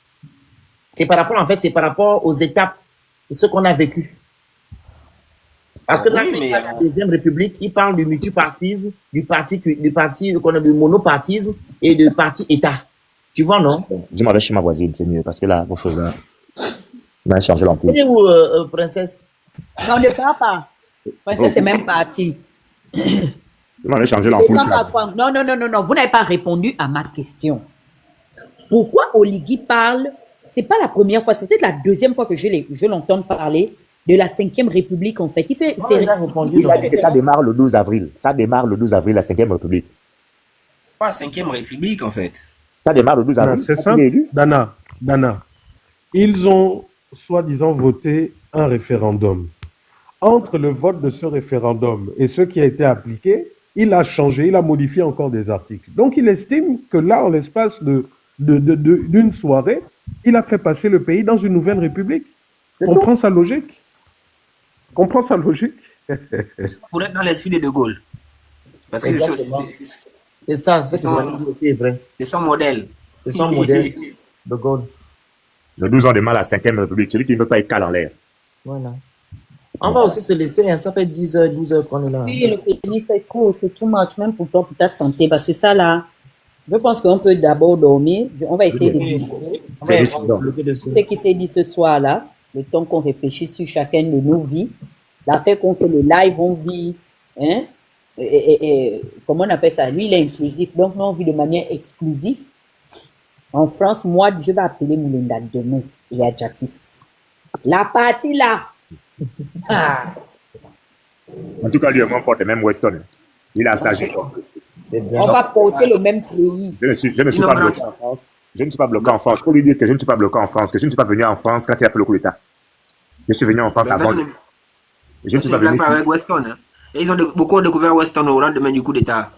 C'est par rapport aux étapes de ce qu'on a vécu. Parce que là, Oui, mais- la Deuxième République, il parle du multipartisme, du monopartisme et du parti État. Tu vois, non? Je m'en vais chez ma voisine, c'est mieux, parce que là, vos choses là, on va changer l'ampoule. Et où, princesse? Non, ne parle pas. Parce que c'est même parti. Je m'en vais changer l'ampoule. Descends pas, Franck. Non, vous n'avez pas répondu à ma question. Pourquoi Oligui parle c'est pas la première fois, c'est peut-être la deuxième fois que je l'entends parler de la 5e République, en fait. Il a dit que ça démarre le 12 avril. Ça démarre le 12 avril, la 5e République. Pas 5e République, en fait. Ça démarre le 12 Non, avril. c'est ça, Dana. Ils ont soi-disant voté un référendum. Entre le vote de ce référendum et ce qui a été appliqué, il a changé, il a modifié encore des articles. Donc il estime que là, en l'espace d'une soirée, il a fait passer le pays dans une nouvelle république. Comprends sa logique? Comprends sa logique? Pour être dans l'esprit de De Gaulle. Parce que c'est ça, c'est vrai. C'est son modèle. C'est son modèle. De Gaulle. Le 12 ans de mal à la 5e République, celui qui ne veut pas être calme en l'air. Voilà. On va aussi se laisser, hein. Ça fait 10 heures, 12 heures qu'on est là. Oui, le pays fait court, c'est too much, même pour toi, pour ta santé. Parce que ça, là, je pense qu'on peut d'abord dormir. On va essayer de discuter. Ce qui s'est dit ce soir-là, le temps qu'on réfléchit sur chacun de nos vies, l'affaire qu'on fait le live, on vit, hein, comment on appelle ça? Lui, il est inclusif, donc nous, on vit de manière exclusive. En France, moi, je vais appeler Moulinda demain et Adjatis. La partie là. En tout cas, lui et moi, on porte le même Weston. Il a ça, On va porter le même pays. Je ne suis pas bloqué en France. Je ne suis pas bloqué en France. Pour lui dire que je ne suis pas bloqué en France, que je ne suis pas venu en France quand il a fait le coup d'État. Je suis venu en France avant. Je ne suis pas venu avec Weston. Hein. Et beaucoup ont découvert Weston au lendemain du coup d'État.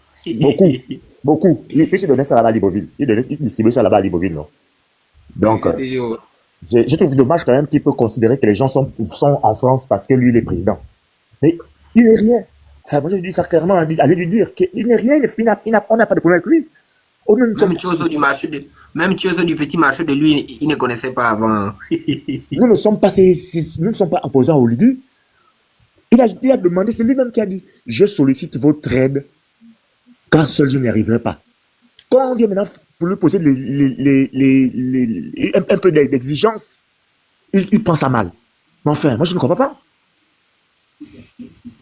Beaucoup. Il donnait ça là-bas à Libreville. Il distribuait ça là-bas à Libreville, non? Donc, je trouve dommage quand même qu'il peut considérer que les gens sont en France parce que lui, il est président. Mais il n'est rien. Enfin, moi, je dis ça clairement, allez lui dire qu'il n'est rien, on n'a pas de problème avec lui. Même chose du petit marché de lui, il ne connaissait pas avant. Nous ne sommes pas opposants au Lydie. Il a demandé, c'est lui-même qui a dit, je sollicite votre aide, car seul je n'y arriverai pas. Quand on vient maintenant pour lui poser un peu d'exigence, il prend ça mal. Mais enfin, moi je ne comprends pas.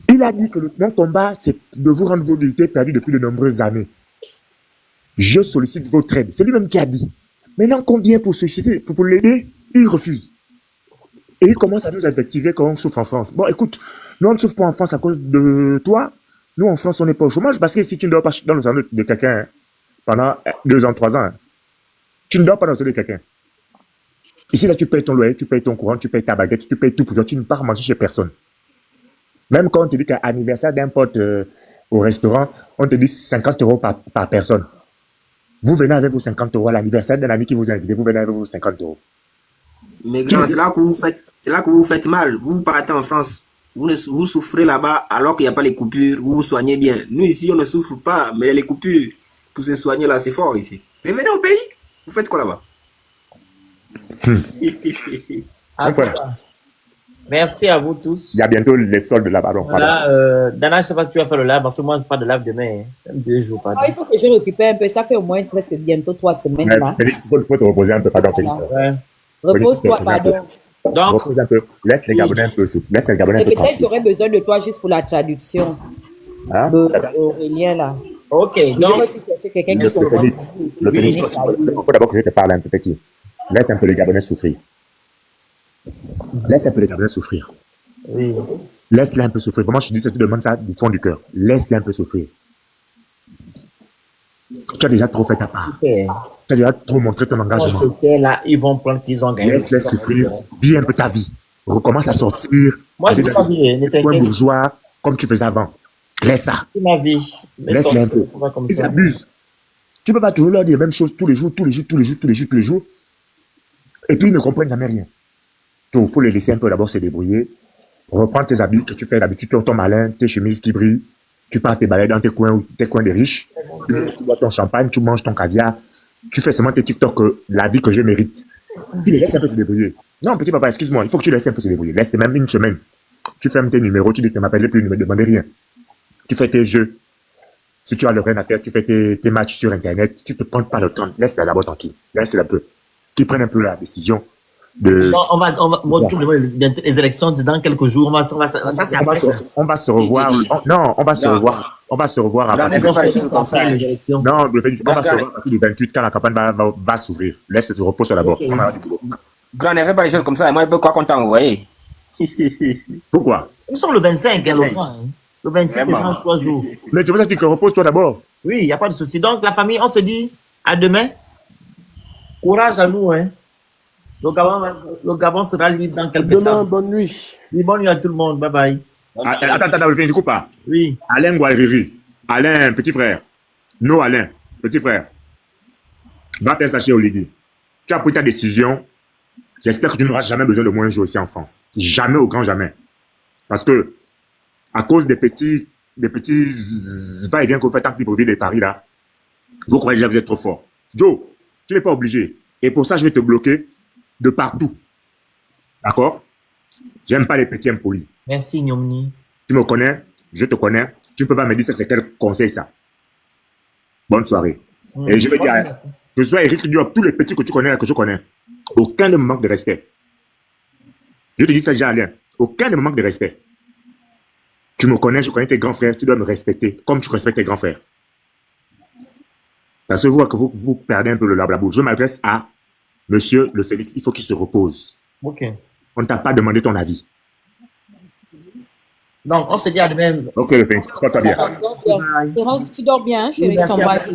Il a dit que mon combat, c'est de vous rendre vos dignité perdues depuis de nombreuses années. Je sollicite votre aide. C'est lui-même qui a dit. Maintenant qu'on vient pour solliciter, pour l'aider, il refuse. Et il commence à nous affectiver quand on souffre en France. Bon, écoute, nous on ne souffre pas en France à cause de toi. Nous en France, on n'est pas au chômage parce que si tu ne dors pas dans le salon de quelqu'un pendant 2 ans, 3 ans, tu ne dors pas dans le salon de quelqu'un. Ici, là, tu payes ton loyer, tu payes ton courant, tu payes ta baguette, tu payes tout pour toi. Tu ne pars manger chez personne. Même quand on te dit qu'à l'anniversaire d'un pote au restaurant, on te dit 50 € par personne. Vous venez avec vos 50 € à l'anniversaire d'un ami qui vous a invité, vous venez avec vos 50 €. Mais grand, c'est là que vous faites mal. Vous partez en France, vous souffrez là-bas alors qu'il n'y a pas les coupures, vous vous soignez bien. Nous ici, on ne souffre pas, mais les coupures, pour se soigner là, c'est fort ici. Mais venez au pays, vous faites quoi là-bas? Merci à vous tous. Il y a bientôt les soldes là-bas. Voilà, Dana, je ne sais pas si tu vas faire le live, parce que moi, je ne fais pas de live demain. Même 2 jours. Il faut que je récupère un peu. Ça fait au moins presque bientôt 3 semaines. Là. Félix, il faut te reposer un peu. Pardon, Félix. Repose-toi, pardon. Donc, laisse les Gabonais un peu. Peut-être j'aurais besoin de toi juste pour la traduction. Aurélien, là. Ok, donc. Quelqu'un qui Félix, il faut d'abord que je te parle un peu petit. Laisse un peu les Gabonais souffrir. Laisse un peu les Gabonais souffrir. Oui. Laisse-les un peu souffrir. Vraiment, je te dis, tu demandes ça du fond du cœur. Laisse-les un peu souffrir. Tu as déjà trop fait ta part. Okay. Tu as déjà trop montré ton engagement. Là, ils vont prendre qu'ils ont gagné. Laisse-les souffrir. Vis un peu ta vie. Recommence à sortir. Moi, je ne pas vie. Un bourgeois comme tu faisais avant. Laisse ça. C'est ma vie. Laisse-les un peu. Ils s'abusent. Tu ne peux pas toujours leur dire les mêmes choses tous les jours. Et puis, ils ne comprennent jamais rien. Donc, il faut les laisser un peu d'abord se débrouiller. Reprends tes habits que tu fais d'habitude, ton malin, tes chemises qui brillent. Tu pars te balader dans tes coins des riches. Tu bois ton champagne, tu manges ton caviar. Tu fais seulement tes TikTok, la vie que je mérite. Puis les laisse un peu se débrouiller. Non, petit papa, excuse-moi, il faut que tu laisses un peu se débrouiller. Laisse même une semaine. Tu fermes tes numéros, tu dis que tu ne m'appelles plus, ne me demandez rien. Tu fais tes jeux. Si tu as le rien à faire, tu fais tes matchs sur Internet. Tu ne te prends pas le temps. Laisse-la d'abord tranquille. Laisse-la un peu. Qu'ils prennent un peu la décision de... Moi, tu me demandes les élections dans quelques jours. Ça, c'est après ça. On va se revoir. Non, on va se revoir. On va se revoir à partir Ne fais pas les choses comme ça. Non, on va se revoir à partir du 28 quand la campagne va s'ouvrir. Laisse, repose-toi d'abord. Ok. On va avoir du boulot. Grand, ne fais pas les choses comme ça. Moi, je peux quoi qu'on t'a envoyé. Pourquoi? Nous sommes le 25, hein, l'autre fois, hein. Le 26, c'est Vraiment. dans 3 jours. Mais tu veux dire que repose-toi d'abord. Oui, il n'y a pas de souci. Donc, la famille, on se dit à demain. Courage à nous, hein. Le Gabon sera libre dans quelques Demain, temps. bonne nuit. Oui, bonne nuit à tout le monde. Bye bye. Attends, je coupe pas. Oui. Alain Gualriri, Alain, petit frère. No, Alain, petit frère. Va faire sachet au Lydie. Tu as pris ta décision. J'espère que tu n'auras jamais besoin de moi un jour aussi en France. Jamais, au grand jamais. Parce que, à cause des petits va-et-vient qu'on fait tant que pour vivre des paris là, vous croyez déjà que vous êtes trop fort. Joe, tu n'es pas obligé. Et pour ça, je vais te bloquer de partout. D'accord? J'aime pas les petits impolis. Merci, Nyomni. Tu me connais, je te connais. Tu ne peux pas me dire ça, c'est quel conseil ça. Bonne soirée. Et je veux dire, que ce soit Eric Diop, tous les petits que tu connais, que je connais, aucun ne me manque de respect. Je te dis ça déjà, Alain. Aucun ne me manque de respect. Tu me connais, je connais tes grands frères, tu dois me respecter comme tu respectes tes grands frères. Ça se voit que vous perdez un peu le blabla. Je m'adresse à Monsieur le Félix, il faut qu'il se repose. Ok. On ne t'a pas demandé ton avis. Donc, on se dit à demain. Ok, le Félix, porte-toi bien. Thérèse, tu dors bien, chérie, je t'embrasse.